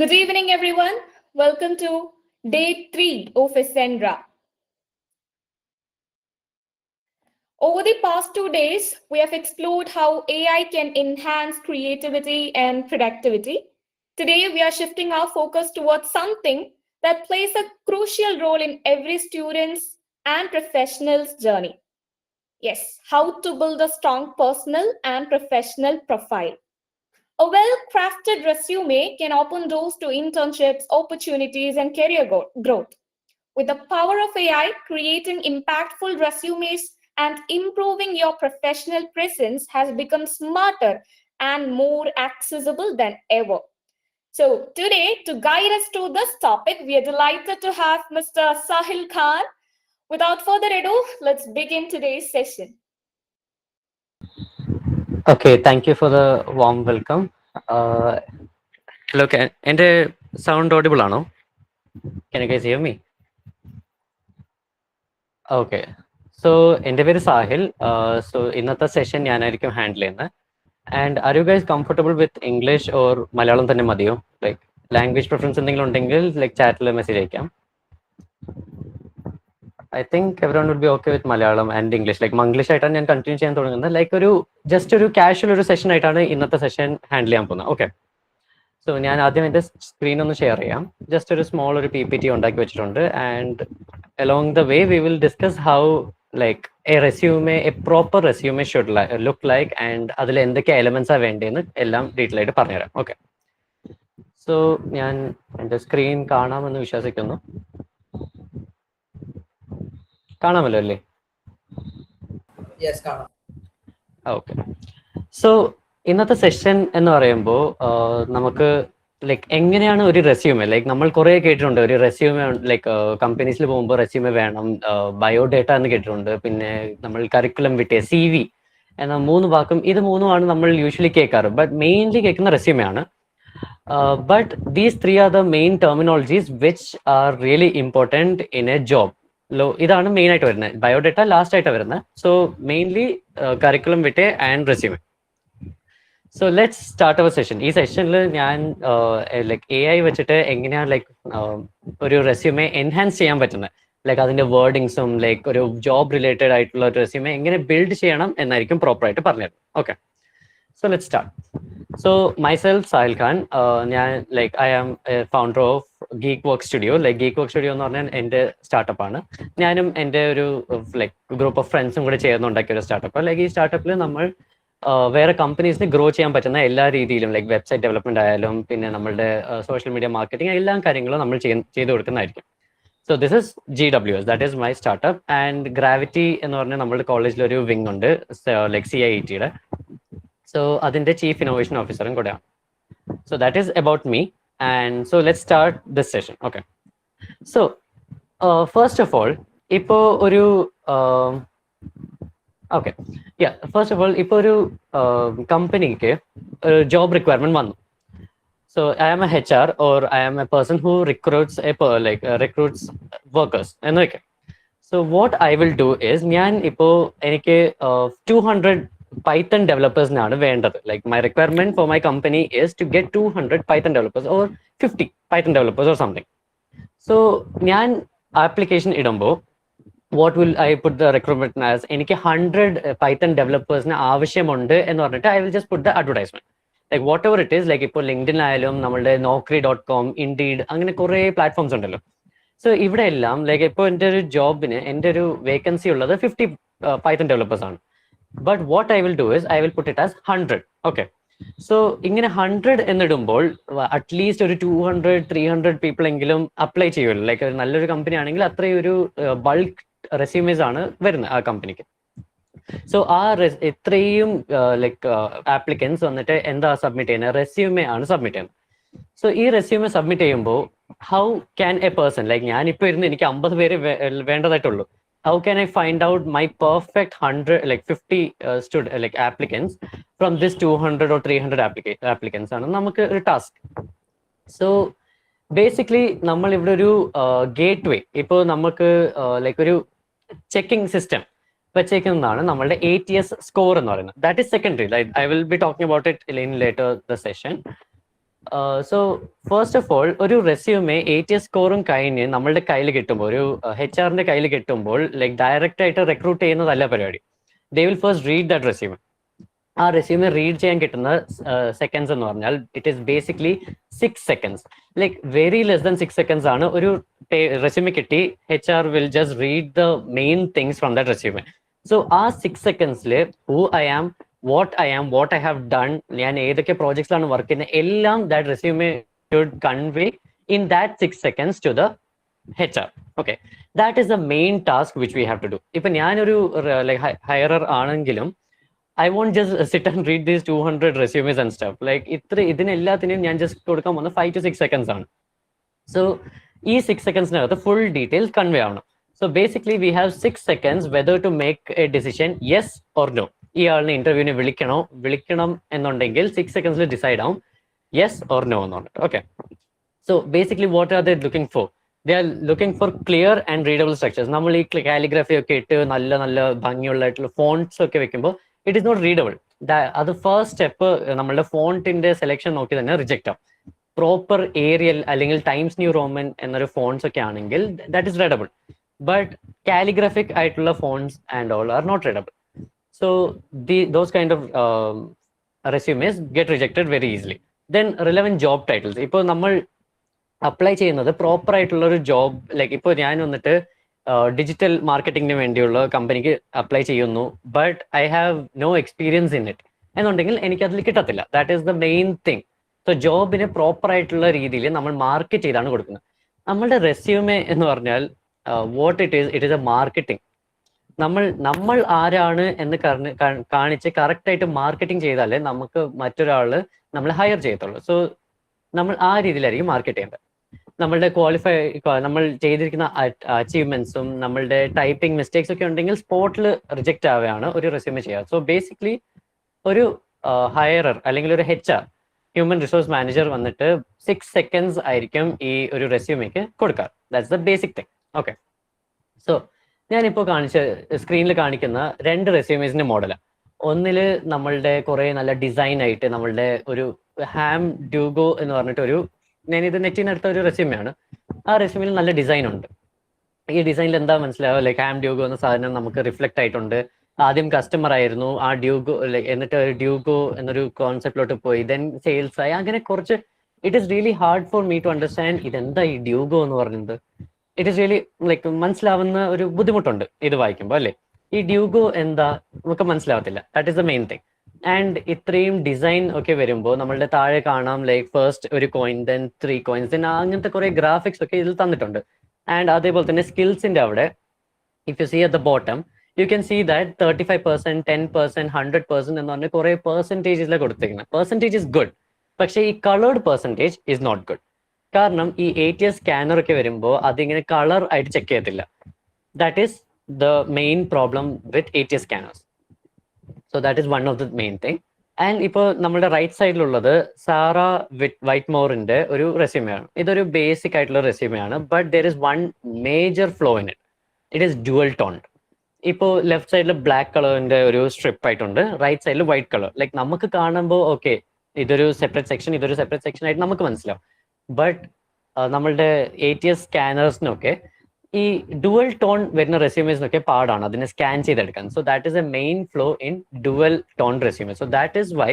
Good evening, everyone. Welcome to day 3 of Ascendra. Over the past 2 days, we have explored how AI can enhance creativity and productivity. Today, we are shifting our focus towards something that plays a crucial role in every student's and professional's journey. Yes, how to build a strong personal and professional profile. A well crafted resume can open doors to internships, opportunities, and career growth. With the power of AI, creating impactful resumes and improving your professional presence has become smarter and more accessible than ever. So, today, to guide us through this topic, we are delighted to have Mr. Sahil Khan. Without further ado, let's begin today's session. Okay, thank you for the warm welcome. Uh, Hello, എൻ്റെ sound audible ആണോ? Can you guys hear me? Okay. So എൻ്റെ പേര് Sahil. So ഇന്നത്തെ session ഞാനായിരിക്കും handle ചെയ്യുന്നത്. And are you guys comfortable with English or Malayalam തന്നെ മതിയോ? Like language preference എന്തെങ്കിലും ഉണ്ടെങ്കിൽ like chatൽ മെസ്സേജ് അയക്കാം. I think everyone would be okay with Malayalam and English. Like Manglish ആയിട്ടാണ് ഞാൻ കണ്ടിന്യൂ ചെയ്യാൻ തുടങ്ങുന്നത്. ലൈക്ക് ഒരു ജസ്റ്റ് ഒരു കാഷ്വൽ ഒരു സെഷൻ ആയിട്ടാണ് ഇന്നത്തെ സെഷൻ ഹാൻഡിൽ ചെയ്യാൻ പോകുന്നത്. ഓക്കെ. സോ ഞാൻ ആദ്യം എൻ്റെ സ്ക്രീൻ ഒന്ന് ഷെയർ ചെയ്യാം. ജസ്റ്റ് ഒരു സ്മോൾ ഒരു PPT ഉണ്ടാക്കി വെച്ചിട്ടുണ്ട്. And along the way we will discuss how like A proper resume should look like and അതിൽ എന്തൊക്കെ എലമെന്റ്സാണ് വേണ്ടതെന്ന് എല്ലാം ഡീറ്റെയിൽ ആയിട്ട് പറഞ്ഞുതരാം. ഓക്കെ. സോ ഞാൻ എൻ്റെ സ്ക്രീൻ കാണാമെന്ന് വിശ്വസിക്കുന്നു. കാണാമല്ലോ അല്ലേ? ഓക്കെ. സോ ഇന്നത്തെ സെഷൻ എന്ന് പറയുമ്പോൾ നമുക്ക് ലൈക്ക് എങ്ങനെയാണ് ഒരു റെസ്യൂമെ ലൈക്ക് നമ്മൾ കുറേ കേട്ടിട്ടുണ്ട് ഒരു റെസ്യൂമെ ലൈക്ക് കമ്പനീസിൽ പോകുമ്പോൾ റെസ്യൂമെ വേണം, ബയോഡേറ്റ എന്ന് കേട്ടിട്ടുണ്ട്, പിന്നെ നമ്മൾ കരിക്കുലം വിട്ടേ CV എന്ന 3 വാക്കും ഇത് 3 നമ്മൾ യൂഷ്വലി കേൾക്കാറ്. ബട്ട് മെയിൻലി കേൾക്കുന്ന റെസ്യൂമെ ആണ്. But these 3 are the main terminologies which are really important in a job. ഇതാണ് മെയിൻ ആയിട്ട് വരുന്നത്. ബയോഡേറ്റ ലാസ്റ്റ് ആയിട്ട് വരുന്നത്. So mainly curriculum vitae and resume. So let's start our session. ഈ സെഷനിൽ ഞാൻ ലൈക്ക് AI വെച്ചിട്ട് എങ്ങനെയാണ് ലൈക്ക് ഒരു റെസ്യൂമെ എൻഹാൻസ് ചെയ്യാൻ പറ്റുന്നത്, ലൈക്ക് അതിന്റെ വേർഡിങ്സും ലൈക്ക് ഒരു ജോബ് റിലേറ്റഡ് ആയിട്ടുള്ള ഒരു റെസ്യൂമെ എങ്ങനെ ബിൽഡ് ചെയ്യണം എന്നായിരിക്കും പ്രോപ്പറായിട്ട് പറഞ്ഞത്. Okay. So let's start. So myself Sahil Khan. ഞാൻ like I am founder of Geek Work Studio. Like Geek Work Studio എന്ന് പറഞ്ഞാൽ എൻ്റെ സ്റ്റാർട്ടപ്പാണ്. ഞാനും എൻ്റെ ഒരു ലൈക്ക് ഗ്രൂപ്പ് ഓഫ് ഫ്രണ്ട്സും കൂടെ ചേർന്നുണ്ടാക്കിയ ഒരു സ്റ്റാർട്ടപ്പ്. ലൈക്ക് ഈ സ്റ്റാർട്ടപ്പിൽ നമ്മൾ വേറെ കമ്പനീസിന് ഗ്രോ ചെയ്യാൻ പറ്റുന്ന എല്ലാ രീതിയിലും ലൈക്ക് വെബ്സൈറ്റ് ഡെവലപ്മെന്റ് ആയാലും പിന്നെ നമ്മളുടെ സോഷ്യൽ മീഡിയ മാർക്കറ്റിംഗ് എല്ലാ കാര്യങ്ങളും നമ്മൾ ചെയ്തു കൊടുക്കുന്നതായിരിക്കും. So this is GWS, that is my startup. And gravity എന്ന് പറഞ്ഞാൽ നമ്മളുടെ കോളേജിലൊരു വിങ് ഉണ്ട് ലൈക്ക് CIETയുടെ. സോ അതിന്റെ ചീഫ് ഇന്നോവേഷൻ ഓഫീസറും കൂടെയാണ്. So that is about me. And so let start this session. Okay. So first of all ഇപ്പോൾ ഒരു okay first of all ഇപ്പോൾ ഒരു കമ്പനിക്ക് ഒരു ജോബ് റിക്വയർമെന്റ് വന്നു. So I am a HR or I am a person who recruits workers എന്ന് വെക്കാം. So what I will do is, ഞാൻ ഇപ്പോൾ എനിക്ക് 200 പൈത്തൺ ഡെവലപ്പേഴ്സിനാണ് വേണ്ടത്. Like my requirement for my company is to get 200 Python developers or 50 Python developers or something. So ഞാൻ application ഇടുമ്പോൾ what will I put the recruitment as, എനിക്ക് 100 Python ഡെവലപ്പേഴ്സിന് ആവശ്യമുണ്ട് എന്ന് പറഞ്ഞിട്ട് I will just put the advertisement. Like what ever it is, like ഇപ്പോൾ LinkedIn ആയാലും നമ്മളുടെ Naukri.com, Indeed, അങ്ങനെ കുറേ പ്ലാറ്റ്ഫോംസ് ഉണ്ടല്ലോ. സോ ഇവിടെ എല്ലാം ലൈക്ക് ഇപ്പോൾ എൻ്റെ ഒരു ജോബിന് എൻ്റെ ഒരു വേക്കൻസി ഉള്ളത് 50 പൈത്തൺ ഡെവലപ്പേഴ്സ് ആണ്. But what I will do is I will put it as 100. Okay. So ഇങ്ങനെ 100 എന്നിടുമ്പോൾ അറ്റ്ലീസ്റ്റ് ഒരു 200-300 പീപ്പിൾ എങ്കിലും അപ്ലൈ ചെയ്യുമല്ലോ. ലൈക്ക് ഒരു നല്ലൊരു കമ്പനി ആണെങ്കിൽ അത്രയും ഒരു ബൾക്ക് റെസ്യൂമേസ് ആണ് വരുന്നത് ആ കമ്പനിക്ക്. സോ ആ ഇത്രയും ലൈക്ക് ആപ്ലിക്കൻസ് വന്നിട്ട് എന്താ സബ്മിറ്റ് ചെയ്യുന്നത്, റെസ്യൂമെ ആണ് സബ്മിറ്റ് ചെയ്യുന്നത്. സോ ഈ റെസ്യൂമെ സബ്മിറ്റ് ചെയ്യുമ്പോൾ how can A person like ഞാനിപ്പോൾ ഇരുന്ന് എനിക്ക് 50 പേര് വേണ്ടതായിട്ടുള്ളൂ. How can I find out my perfect 50 applicants from this 200 or 300 applicants ആണ് നമുക്ക് ഒരു ടാസ്ക്. സോ ബേസിക്കലി നമ്മൾ ഇവിടെ ഒരു ഗേറ്റ് വേ, ഇപ്പോൾ നമുക്ക് ലൈക്ക് ഒരു ചെക്കിംഗ് സിസ്റ്റം വെച്ചേക്കുന്നതാണ് നമ്മളുടെ ATS സ്കോർ എന്ന് പറയുന്നത്. That is secondary. I will B talking about it in later the session. So first of all ഒരു റെസ്യൂമെ ATS സ്കോറും കഴിഞ്ഞ് നമ്മളുടെ കയ്യിൽ കിട്ടുമ്പോൾ, ഒരു HR കയ്യിൽ കിട്ടുമ്പോൾ, ലൈക്ക് ഡയറക്റ്റ് ആയിട്ട് റിക്രൂട്ട് ചെയ്യുന്നതല്ല പരിപാടി. They will first read that resume. ആ റെസ്യൂമെ റീഡ് ചെയ്യാൻ കിട്ടുന്ന സെക്കൻഡ്സ് എന്ന് പറഞ്ഞാൽ it is basically 6 seconds. Like very less than 6 seconds ആണ് ഒരു റെസ്യൂമെ കിട്ടി. HR will just read the main things from that resume. So ആ 6 seconds who I am, what I have done, ഞാൻ ഏതൊക്കെ പ്രോജക്ട്സിലാണ് വർക്ക് ചെയ്യുന്നത്, എല്ലാം that resume should convey in that 6 seconds to the HR. Okay, that is the main task which we have to do. ഇപ്പൊ ഞാനൊരു like hirer ആണെങ്കിലും I won't just sit and read these 200 resumes and stuff. Like ഇതിനെല്ലാത്തിനും ഞാൻ just കൊടുക്കാൻ പോകുന്ന 5 to 6 seconds ആണ്. So ഈ 6 secondsനകത്ത് full details convey ആവണം. So basically we have 6 seconds whether to make a decision yes or no. ഈ ആളിനെ ഇന്റർവ്യൂവിന് വിളിക്കണം എന്നുണ്ടെങ്കിൽ 6 seconds ഡിസൈഡ് ആവും yes or no എന്നുള്ളത്. Okay, so basically what are they looking for? They are looking for clear and readable structures. നമ്മൾ ഈ calligraphy ഒക്കെ ഇട്ട് നല്ല നല്ല ഭംഗിയുള്ള ഫോൺസ് ഒക്കെ വെക്കുമ്പോൾ ഇറ്റ് ഇസ് നോട്ട് റീഡബിൾ. അത് ഫസ്റ്റ് സ്റ്റെപ്പ് നമ്മളുടെ ഫോണ്ടിന്റെ സെലക്ഷൻ നോക്കി തന്നെ റിജക്റ്റ് ആവും. പ്രോപ്പർ ഏരിയൽ അല്ലെങ്കിൽ ടൈംസ് ന്യൂ റോമൻ എന്നൊരു ഫോൺസ് ഒക്കെ ആണെങ്കിൽ that is readable. But calligraphic ആയിട്ടുള്ള fonts and all are not readable. So those kind of resumes get rejected very easily. Then relevant job titles. ഇപ്പോൾ നമ്മൾ apply ചെയ്യുന്നത് proper ആയിട്ടുള്ള ഒരു ജോബ്, ലൈക്ക് ഇപ്പോൾ ഞാൻ വന്നിട്ട് ഡിജിറ്റൽ മാർക്കറ്റിങ്ങിന് വേണ്ടിയുള്ള കമ്പനിക്ക് അപ്ലൈ ചെയ്യുന്നു, but I have no experience in it എന്നുണ്ടെങ്കിൽ എനിക്ക് അതിൽ കിട്ടത്തില്ല. That is the main thing. So ജോബിന് പ്രോപ്പർ ആയിട്ടുള്ള രീതിയിൽ നമ്മൾ മാർക്കറ്റ് ചെയ്താണ് കൊടുക്കുന്നത്. നമ്മളുടെ റെസ്യൂമെ എന്ന് പറഞ്ഞാൽ what it is A marketing. നമ്മൾ ആരാണ് എന്ന് കാണിച്ച് കറക്റ്റ് ആയിട്ട് മാർക്കറ്റിംഗ് ചെയ്താലേ നമുക്ക് മറ്റൊരാൾ നമ്മളെ ഹയർ ചെയ്യത്തുള്ളൂ. സോ നമ്മൾ ആ രീതിയിലായിരിക്കും മാർക്കറ്റ് ചെയ്യേണ്ടത്. നമ്മളുടെ നമ്മൾ ചെയ്തിരിക്കുന്ന അച്ചീവ്മെന്റ്സും നമ്മളുടെ ടൈപ്പിംഗ് മിസ്റ്റേക്സ് ഒക്കെ ഉണ്ടെങ്കിൽ സ്പോട്ടിൽ റിജക്റ്റ് ആവുകയാണ് ഒരു റെസ്യൂമെ ചെയ്യുക. സോ ബേസിക്കലി ഒരു ഹയറർ അല്ലെങ്കിൽ ഒരു HR, ഹ്യൂമൻ റിസോഴ്സ് മാനേജർ വന്നിട്ട് 6 seconds ആയിരിക്കും ഈ ഒരു റെസ്യൂമേക്ക് കൊടുക്കുക. That's the basic thing. Okay, so ഞാനിപ്പോൾ സ്ക്രീനിൽ കാണിക്കുന്ന 2 റെസ്യൂമേസിന്റെ മോഡലാണ്. ഒന്നിൽ നമ്മളുടെ കുറെ നല്ല ഡിസൈൻ ആയിട്ട് നമ്മളുടെ ഒരു ഹാം ഡ്യൂഗോ എന്ന് പറഞ്ഞിട്ട് ഞാനിത് നെറ്റിനടുത്ത ഒരു റെസ്യൂമെയാണ്. ആ റെസ്യൂമിൽ നല്ല ഡിസൈൻ ഉണ്ട്. ഈ ഡിസൈനിൽ എന്താ മനസ്സിലാവുക, ലൈക്ക് ഹാം ഡ്യൂഗോ എന്ന സാധനം നമുക്ക് റിഫ്ലക്ട് ആയിട്ടുണ്ട്. ആദ്യം കസ്റ്റമർ ആയിരുന്നു, ആ ഡ്യൂഗോ എന്നിട്ട് ഡ്യൂഗോ എന്നൊരു കോൺസെപ്റ്റിലോട്ട് പോയി, ദെൻ സെയിൽസ് ആയി, അങ്ങനെ കുറച്ച്. It is really hard for me to understand ഇതെന്താ ഈ ഡ്യൂഗോ എന്ന് പറയുന്നത്. ഇറ്റ് ഈസ് റിയലി ലൈക്ക് മനസ്സിലാവുന്ന ഒരു ബുദ്ധിമുട്ടുണ്ട് ഇത് വായിക്കുമ്പോൾ, അല്ലേ? ഈ ഡ്യൂഗോ എന്താ നമുക്ക് മനസ്സിലാവത്തില്ല. That is the main thing. And ഇത്രയും ഡിസൈൻ ഒക്കെ വരുമ്പോൾ നമ്മളുടെ താഴെ കാണാം ലൈക്ക് ഫസ്റ്റ് ഒരു കോയിൻ, ദെൻ 3 coins, ദെൻ അങ്ങനത്തെ കുറെ ഗ്രാഫിക്സ് ഒക്കെ ഇതിൽ തന്നിട്ടുണ്ട്. ആൻഡ് അതേപോലെ തന്നെ സ്കിൽസിന്റെ അവിടെ if you see at the bottom you can see that 35%, 10%, 100% എന്ന് പറഞ്ഞ കുറെ പെർസെൻറ്റേജിലാണ് കൊടുത്തിരിക്കുന്നത്. പെർസെൻറ്റേജ് ഇസ് ഗുഡ്, പക്ഷേ ഈ coloured percentage is not good. കാരണം ഈ ATS സ്കാനർ ഒക്കെ വരുമ്പോൾ അതിങ്ങനെ കളർ ആയിട്ട് ചെക്ക് ചെയ്യത്തില്ല. That is the main problem with ATS scanners. So that is one of the main thing. And ഇപ്പോൾ നമ്മുടെ റൈറ്റ് സൈഡിലുള്ളത് സാറ വൈറ്റ്മോറിന്റെ ഒരു റെസ്യൂമെയാണ്. ഇതൊരു ബേസിക് ആയിട്ടുള്ള റെസ്യൂമെയാണ്, but there is one major flaw in it. It is dual tone. ഇപ്പോൾ left സൈഡിൽ black കളറിന്റെ ഒരു സ്ട്രിപ്പ് ആയിട്ടുണ്ട്, റൈറ്റ് സൈഡിൽ വൈറ്റ് കളർ. ലൈക്ക് നമുക്ക് കാണുമ്പോൾ ഓക്കെ ഇതൊരു സെപ്പറേറ്റ് സെക്ഷൻ, ഇതൊരു സെപ്പറേറ്റ് സെക്ഷൻ ആയിട്ട് നമുക്ക് മനസ്സിലാവും. ബട്ട് നമ്മളുടെ ATS സ്കാനേഴ്സിനൊക്കെ ഈ ഡുവൽ ടോൺ വരുന്ന റെസ്യൂമേസിനൊക്കെ പാടാണ് അതിനെ സ്കാൻ ചെയ്തെടുക്കാൻ. So that is a main flow in dual tone resume. So that is why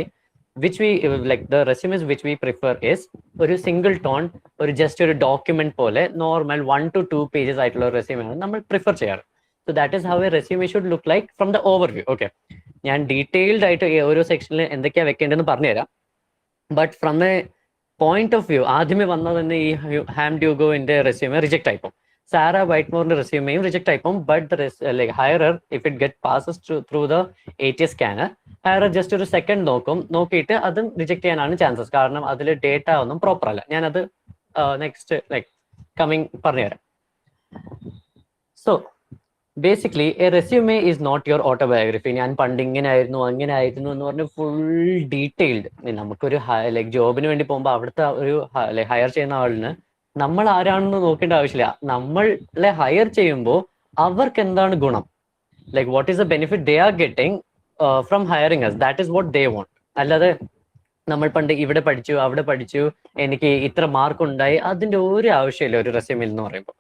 which we like the resumes which we prefer is ഒരു സിംഗിൾ ടോൺ, ഒരു ജസ്റ്റ് ഒരു document പോലെ normal 1 to 2 pages ആയിട്ടുള്ള resume ആണ് നമ്മൾ prefer ചെയ്യാറ്. So that is how a resume should look like from the overview. ഓക്കെ, ഞാൻ ഡീറ്റെയിൽഡ് ആയിട്ട് ഓരോ സെക്ഷനിൽ എന്തൊക്കെയാണ് വെക്കേണ്ടതെന്ന് പറഞ്ഞുതരാം. But from a point of view ആദ്യമേ വന്നത് തന്നെ ഈ ഹാം ഡ്യൂഗോന്റെ റെസ്യൂമേ റിജക്ട് ആയിപ്പോൾ, സാറ വൈറ്റ്മോറിന്റെ റെസ്യൂമേയും റിജക്ട് ആയിപ്പോൾ. But like hirer if it get passes through the ATS scanner, hirer just ഒരു സെക്കൻഡ് നോക്കിയിട്ട് അതും റിജക്ട് ചെയ്യാനാണ് ചാൻസസ്. കാരണം അതിൽ ഡേറ്റ ഒന്നും പ്രോപ്പർ അല്ല. ഞാനത് നെക്സ്റ്റ് ലൈക്ക് കമ്മിങ് പറഞ്ഞുതരാം. So basically a resume is not your autobiography. ഞാൻ പണ്ട് ഇങ്ങനെ ആയിരുന്നു അങ്ങനെ ആയിരുന്നു എന്ന് പറഞ്ഞ് ഫുൾ ഡീറ്റെയിൽഡ്. നമുക്കൊരു ലൈക്ക് ജോബിന് വേണ്ടി പോകുമ്പോൾ അവിടുത്തെ ഒരു ഹയർ ചെയ്യുന്ന ആളിന് നമ്മൾ ആരാണെന്ന് നോക്കേണ്ട ആവശ്യമില്ല. നമ്മളെ ഹയർ ചെയ്യുമ്പോൾ അവർക്ക് എന്താണ് ഗുണം, like what is the benefit they are getting from hiring us, that is what they want. അല്ലാതെ നമ്മൾ പണ്ട് ഇവിടെ പഠിച്ചു അവിടെ പഠിച്ചു എനിക്ക് ഇത്ര മാർക്ക് ഉണ്ടായി, അതിന്റെ ഒരു ആവശ്യമില്ല ഒരു റെസ്യൂമിൽ എന്ന് പറയുമ്പോൾ.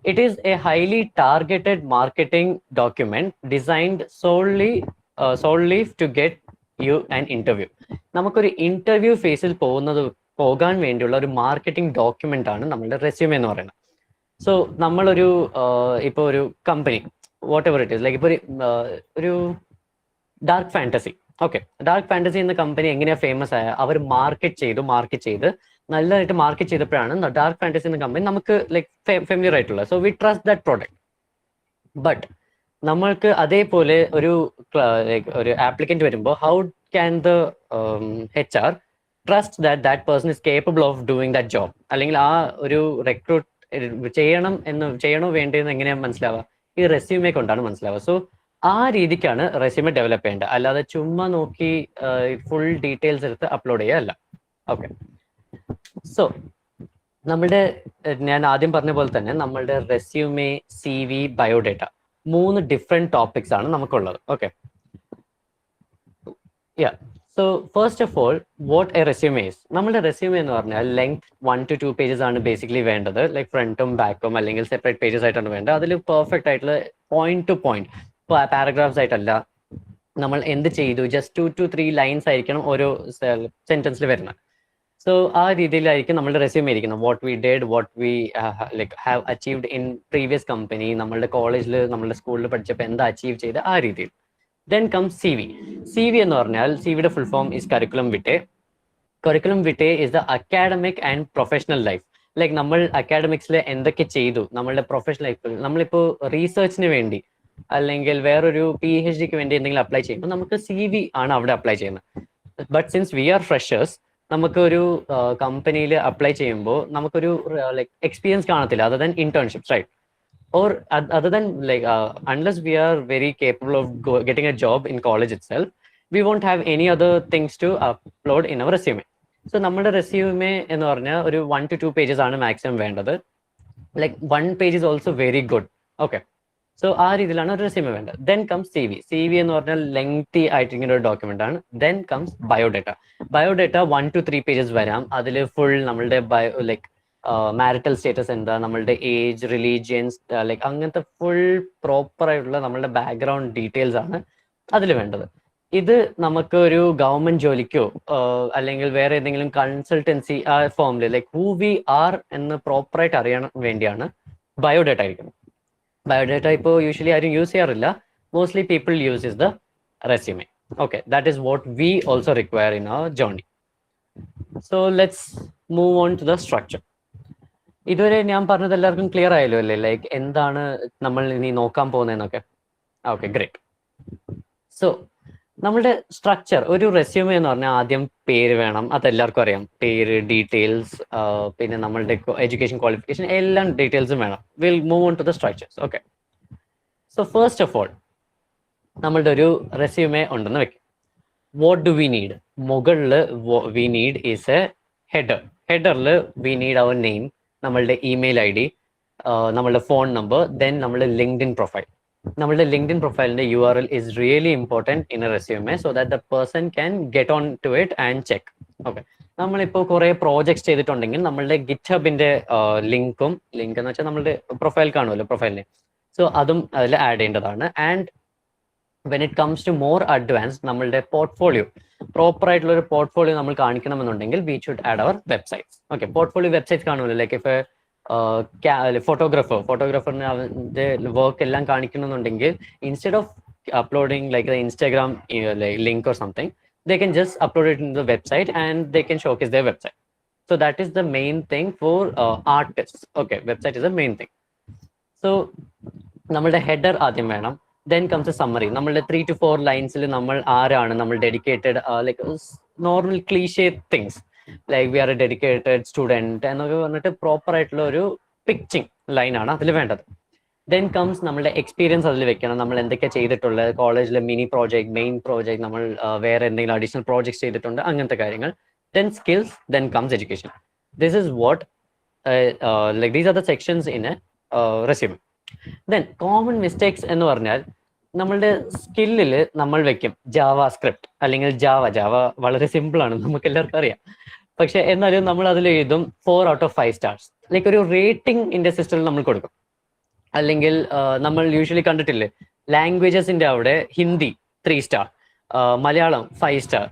It is a highly targeted marketing document designed solely to get you an interview. നമുക്കൊരു ഇന്റർവ്യൂ ഫേസിൽ പോകാൻ വേണ്ടിയുള്ള ഒരു മാർക്കറ്റിംഗ് ഡോക്യുമെന്റ് ആണ് നമ്മളുടെ റെസ്യൂമെ എന്ന് പറയുന്നത്. സോ നമ്മളൊരു ഇപ്പോൾ ഒരു company what ever it is, like ഇപ്പോൾ ഒരു dark fantasy, okay, dark fantasy എന്ന കമ്പനി എങ്ങനെയാ ഫേമസ് ആയ, അവർ മാർക്കറ്റ് ചെയ്ത് നല്ലതായിട്ട് മാർക്കറ്റ് ചെയ്തപ്പോഴാണ് ഡാർക്ക് ഫാന്റസി എന്ന കമ്പനി നമുക്ക് ലൈക്ക് ഫെമിലിയർ ആയിട്ടുള്ളത്. So we trust that product. But നമ്മൾക്ക് അതേപോലെ ഒരു ആപ്ലിക്കന്റ് വരുമ്പോൾ how can the HR trust that person is capable of doing that job, അല്ലെങ്കിൽ ആ ഒരു റിക്രൂട്ട് ചെയ്യണോ വേണ്ടതെന്ന് എങ്ങനെയാ മനസ്സിലാവുക? ഈ റെസ്യൂമെ കൊണ്ടാണ് മനസ്സിലാവുക. സോ ആ രീതിക്കാണ് റെസ്യൂമെ ഡെവലപ്പ് ചെയ്യേണ്ടത്, അല്ലാതെ ചുമ്മാ നോക്കി ഫുൾ ഡീറ്റെയിൽസ് എടുത്ത് അപ്ലോഡ് ചെയ്യുകയല്ല. ഓക്കെ, സോ ഞാൻ ആദ്യം പറഞ്ഞ പോലെ തന്നെ നമ്മളുടെ resume, CV, biodata 3 different topics ആണ് നമുക്കുള്ളത്. Okay, so first of all what A resume is. നമ്മുടെ റെസ്യൂമെ എന്ന് പറഞ്ഞാൽ ലെങ്ത് 1 to 2 pages ആണ് ബേസിക്കലി വേണ്ടത്. ലൈക്ക് ഫ്രണ്ടും ബാക്കും അല്ലെങ്കിൽ സെപ്പറേറ്റ് പേജസ് ആയിട്ടാണ് വേണ്ടത്. അതിൽ പെർഫെക്റ്റ് ആയിട്ടുള്ള പോയിന്റ് ടു പോയിന്റ്, പാരഗ്രാഫ്സ് ആയിട്ടല്ല, നമ്മൾ എന്ത് ചെയ്തു ജസ്റ്റ് 2 to 3 ലൈൻസ് ആയിരിക്കണം ഓരോ സെന്റൻസിൽ വരുന്നത്. സോ ആ രീതിയിലായിരിക്കും നമ്മുടെ റെസ്യൂമെ ഇരിക്കുന്നത്. What we did, what we like have achieved in previous company, നമ്മളുടെ കോളേജിൽ നമ്മളുടെ സ്കൂളിൽ പഠിച്ചപ്പോൾ എന്താ അച്ചീവ് ചെയ്ത്, ആ രീതിയിൽ. ദെൻ കംസ് CV എന്ന് പറഞ്ഞാൽ CVയുടെ full form is curriculum vitae. Curriculum vitae is the academic and professional life. Like നമ്മൾ അക്കാഡമിക്സിൽ എന്തൊക്കെ ചെയ്തു, നമ്മളുടെ പ്രൊഫഷണൽ ലൈഫിൽ നമ്മളിപ്പോൾ റീസെർച്ചിന് വേണ്ടി അല്ലെങ്കിൽ വേറൊരു PhDക്ക് വേണ്ടി എന്തെങ്കിലും അപ്ലൈ ചെയ്യുമ്പോൾ നമുക്ക് CV ആണ് അവിടെ അപ്ലൈ ചെയ്യുന്നത്. But since we are freshers, നമുക്കൊരു കമ്പനിയിൽ അപ്ലൈ ചെയ്യുമ്പോൾ നമുക്കൊരു ലൈക്ക് എക്സ്പീരിയൻസ് കാണത്തില്ല other than internships, right? Or other than like unless we are very capable of getting a job in college itself, we won't have any other things to upload in our resume. So നമ്മുടെ resume എന്ന് പറഞ്ഞാൽ ഒരു 1 to 2 pages ആണ് maximum വേണ്ടത്. Like 1 page is also very good. Okay, so ആ രീതിയിലാണ് ഒരു resume വേണ്ടത്. ദെൻ കംസ് CV എന്ന് പറഞ്ഞാൽ ലെങ്തി ആയിട്ടിരിക്കുന്ന ഒരു ഡോക്യുമെന്റ് ആണ്. Then comes biodata 1 to 3 pages വരാം. അതിൽ ഫുൾ നമ്മളുടെ ലൈക്ക് മാരിറ്റൽ സ്റ്റേറ്റസ് എന്താ, നമ്മളുടെ ഏജ്, റിലീജിയൻസ്, ലൈക്ക് അങ്ങനത്തെ ഫുൾ പ്രോപ്പർ ആയിട്ടുള്ള നമ്മളുടെ ബാക്ക്ഗ്രൗണ്ട് ഡീറ്റെയിൽസ് ആണ് അതിൽ വേണ്ടത്. ഇത് നമുക്ക് ഒരു ഗവൺമെന്റ് ജോലിക്കോ അല്ലെങ്കിൽ വേറെ ഏതെങ്കിലും കൺസൾട്ടൻസി ആ ഫോമിൽ ലൈക്ക് ഹൂ വി ആർ എന്ന് പ്രോപ്പറായിട്ട് അറിയാൻ വേണ്ടിയാണ് ബയോഡേറ്റ ആയിരിക്കുന്നത്. ബയോഡേറ്റ ഇപ്പോൾ യൂഷ്വലി ആരും യൂസ് ചെയ്യാറില്ല. Mostly people use is the resume. Okay, that is what we also require in our journey. So let's move on to the structure. ഇതുവരെ ഞാൻ പറഞ്ഞത് എല്ലാവർക്കും ക്ലിയർ ആയല്ലോ അല്ലേ? ലൈക്ക് എന്താണ് നമ്മൾ ഇനി നോക്കാൻ പോകുന്നതെന്നൊക്കെ. Okay, great. സോ നമ്മളുടെ സ്ട്രക്ചർ, ഒരു റെസ്യൂമെ എന്ന് പറഞ്ഞാൽ ആദ്യം പേര് വേണം, അതെല്ലാവർക്കും അറിയാം. പേര്, ഡീറ്റെയിൽസ്, പിന്നെ നമ്മളുടെ എഡ്യൂക്കേഷൻ, ക്വാളിഫിക്കേഷൻ, എല്ലാം ഡീറ്റെയിൽസും വേണം. Will move on to the structures. Okay, so first of all നമ്മളുടെ ഒരു റെസ്യൂമെ ഉണ്ടെന്ന് വെക്കും. What do we need? മുകളിൽ we need is a header. ഹെഡറിൽ വി നീഡ് അവർ നെയിം, നമ്മളുടെ ഇമെയിൽ ID, നമ്മളുടെ ഫോൺ നമ്പർ, ദെൻ നമ്മളുടെ ലിങ്ക്ഡിൻ പ്രൊഫൈൽ. നമ്മളുടെ ലിങ്ക്ഡിൻ പ്രൊഫൈലിന്റെ URL is really important in a resume so that the person can get on to it and check. Okay, നമ്മളിപ്പോൾ കുറേ projects ചെയ്തിട്ടുണ്ടെങ്കിൽ നമ്മളുടെ ഗിറ്റ്ഹബിന്റെ link എന്ന് വെച്ചാൽ നമ്മളുടെ പ്രൊഫൈൽ കാണുമല്ലോ, പ്രൊഫൈലിന്. സോ അതും അതിൽ ആഡ് ചെയ്യേണ്ടതാണ്. And when it comes to more advance, നമ്മളുടെ പോർട്ട്ഫോളിയോ, പ്രോപ്പർ ആയിട്ടുള്ള ഒരു പോർട്ട്ഫോളിയോ നമ്മൾ കാണിക്കണമെന്നുണ്ടെങ്കിൽ we should add our websites. Okay, portfolio websites കാണുമല്ലോ. ലൈക്ക് ഇഫ് ഫോട്ടോഗ്രാഫറിന് അവന്റെ വർക്ക് എല്ലാം കാണിക്കണമെന്നുണ്ടെങ്കിൽ instead of uploading like Instagram link or something, they can just upload it in the website and they can showcase their website. So that is the main thing for artists. Okay, website is the main thing. So നമ്മളുടെ header ആദ്യം വേണം. Then comes a summary. നമ്മളുടെ 3 to 4 ലൈൻസിൽ നമ്മൾ ആരാണ്, നമ്മൾ dedicated, like normal cliche things like we are a dedicated student എന്നൊക്കെ പറഞ്ഞിട്ട് proper ആയിട്ടുള്ള ഒരു പിച്ചിങ് ലൈനാണ് അതിൽ വേണ്ടത്. ദെൻ കംസ് നമ്മളുടെ എക്സ്പീരിയൻസ് അതിൽ വെക്കണം. നമ്മൾ എന്തൊക്കെ ചെയ്തിട്ടുള്ളത്, കോളേജിലെ മിനി പ്രോജക്ട്, മെയിൻ പ്രോജക്ട്, നമ്മൾ വേറെ എന്തെങ്കിലും അഡീഷണൽ പ്രോജക്ട്സ് ചെയ്തിട്ടുണ്ട്, അങ്ങനത്തെ കാര്യങ്ങൾ. Then skills, then comes education. This is what like these are the sections in a resume. Then common mistakes എന്ന് പറഞ്ഞാൽ നമ്മളുടെ സ്കില്ലിൽ നമ്മൾ വെക്കും ജാവ സ്ക്രിപ്റ്റ് അല്ലെങ്കിൽ ജാവ വളരെ സിമ്പിൾ ആണ്, നമുക്ക് എല്ലാവർക്കും അറിയാം. പക്ഷെ എന്നാലും നമ്മൾ അതിൽ എഴുതും 4/5 സ്റ്റാർസ്. ലൈക്ക് ഒരു റേറ്റിംഗ് സിസ്റ്റത്തിൽ നമ്മൾ കൊടുക്കും. അല്ലെങ്കിൽ നമ്മൾ യൂഷ്വലി കണ്ടിട്ടില്ലേ, ലാംഗ്വേജസിന്റെ അവിടെ Hindi 3 star, Malayalam 5 star,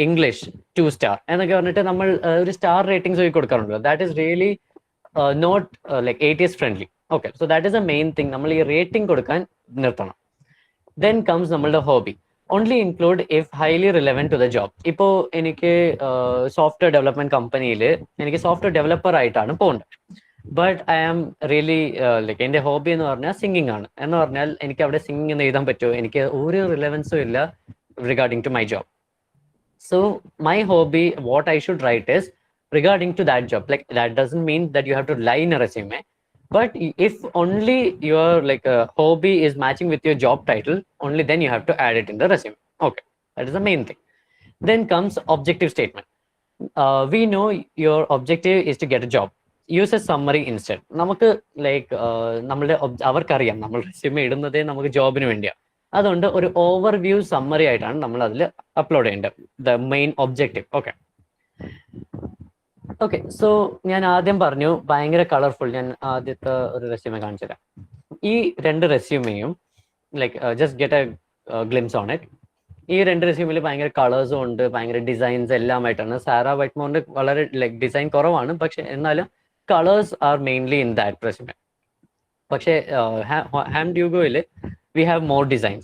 English 2 star എന്നൊക്കെ പറഞ്ഞിട്ട് നമ്മൾ ഒരു സ്റ്റാർ റേറ്റിംഗ്സ് കൊടുക്കാറുണ്ടല്ലോ. That is really not like ATS friendly. Okay, so that is a main thing, നമ്മൾ ഈ റേറ്റിംഗ് കൊടുക്കാൻ നിർത്തണം. ദെൻ കംസ് നമ്മളുടെ hobby. Only include if highly relevant to the job. ഇപ്പോൾ എനിക്ക് സോഫ്റ്റ്വെയർ ഡെവലപ്മെന്റ് കമ്പനിയിൽ എനിക്ക് സോഫ്റ്റ്വെയർ ഡെവലപ്പർ ആയിട്ടാണ് പോകേണ്ടത്. But I am really like എൻ്റെ ഹോബി എന്ന് പറഞ്ഞാൽ സിംഗിങ് ആണ്. എന്ന് പറഞ്ഞാൽ എനിക്ക് അവിടെ സിംഗിങ് എന്ന് എഴുതാൻ പറ്റുമോ, എനിക്ക് ഒരു റിലവൻസും ഇല്ല regarding to my job. So my hobby, what I should write is regarding to that job. Like that doesn't mean that you have to lie in a resume, but if only your like hobby is matching with your job title, only then you have to add it in the resume. Okay, that is the main thing. Then comes objective statement. We know your objective is to get a job. Use a summary instead. നമുക്ക് like നമ്മളുടെ അവർക്കറിയാം നമ്മൾ resume ഇടുന്നതേ നമുക്ക് ജോബിന് വേണ്ടിയാണ്. അതുകൊണ്ട് ഒരു overview summary ആയിട്ടാണ് നമ്മൾ അതിൽ അപ്ലോഡ് ചെയ്യേണ്ടത്, the main objective. Okay, so ഞാൻ ആദ്യം പറഞ്ഞു ഭയങ്കര കളർഫുൾ. ഞാൻ ആദ്യത്തെ ഒരു റെസ്യൂമെ കാണിച്ചു തരാം. ഈ 2 റെസ്യൂമെയും like just get a glimpse on it. ഈ 2 റെസ്യൂമിൽ ഭയങ്കര കളേഴ്സും ഉണ്ട്, ഭയങ്കര ഡിസൈൻസ് എല്ലാമായിട്ടാണ്. സാറ വൈറ്റ്മോറിന്റെ വളരെ ലൈക്ക് ഡിസൈൻ കുറവാണ്, പക്ഷെ എന്നാലും colours R mainly in that resume. പക്ഷേ Ham ഡ്യൂഗോയിൽ we have more designs,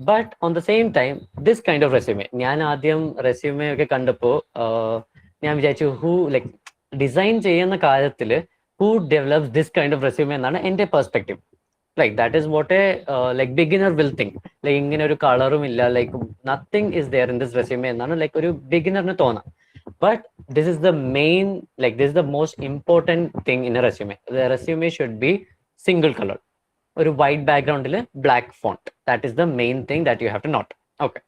but on the same time this kind of resume, ഞാൻ ആദ്യം റെസ്യൂമെ ഒക്കെ കണ്ടപ്പോൾ ഞാൻ വിചാരിച്ചു ഹൂ ലൈക്ക് ഡിസൈൻ ചെയ്യുന്ന കാര്യത്തിൽ who develops this kind of resume എന്നാണ് എൻ്റെ perspective. Like that is what a like beginner will think. Like ഇങ്ങനെ ഒരു കളറും ഇല്ല, like nothing is there in this resume എന്നാണ് ലൈക്ക് ഒരു ബിഗിനറിന് തോന്നാം. But this is the main like this is the most important thing in a resume. The resume should be single colour, ഒരു white ബാക്ക്ഗ്രൗണ്ടിൽ black font. That is the main thing that you have to note. Okay,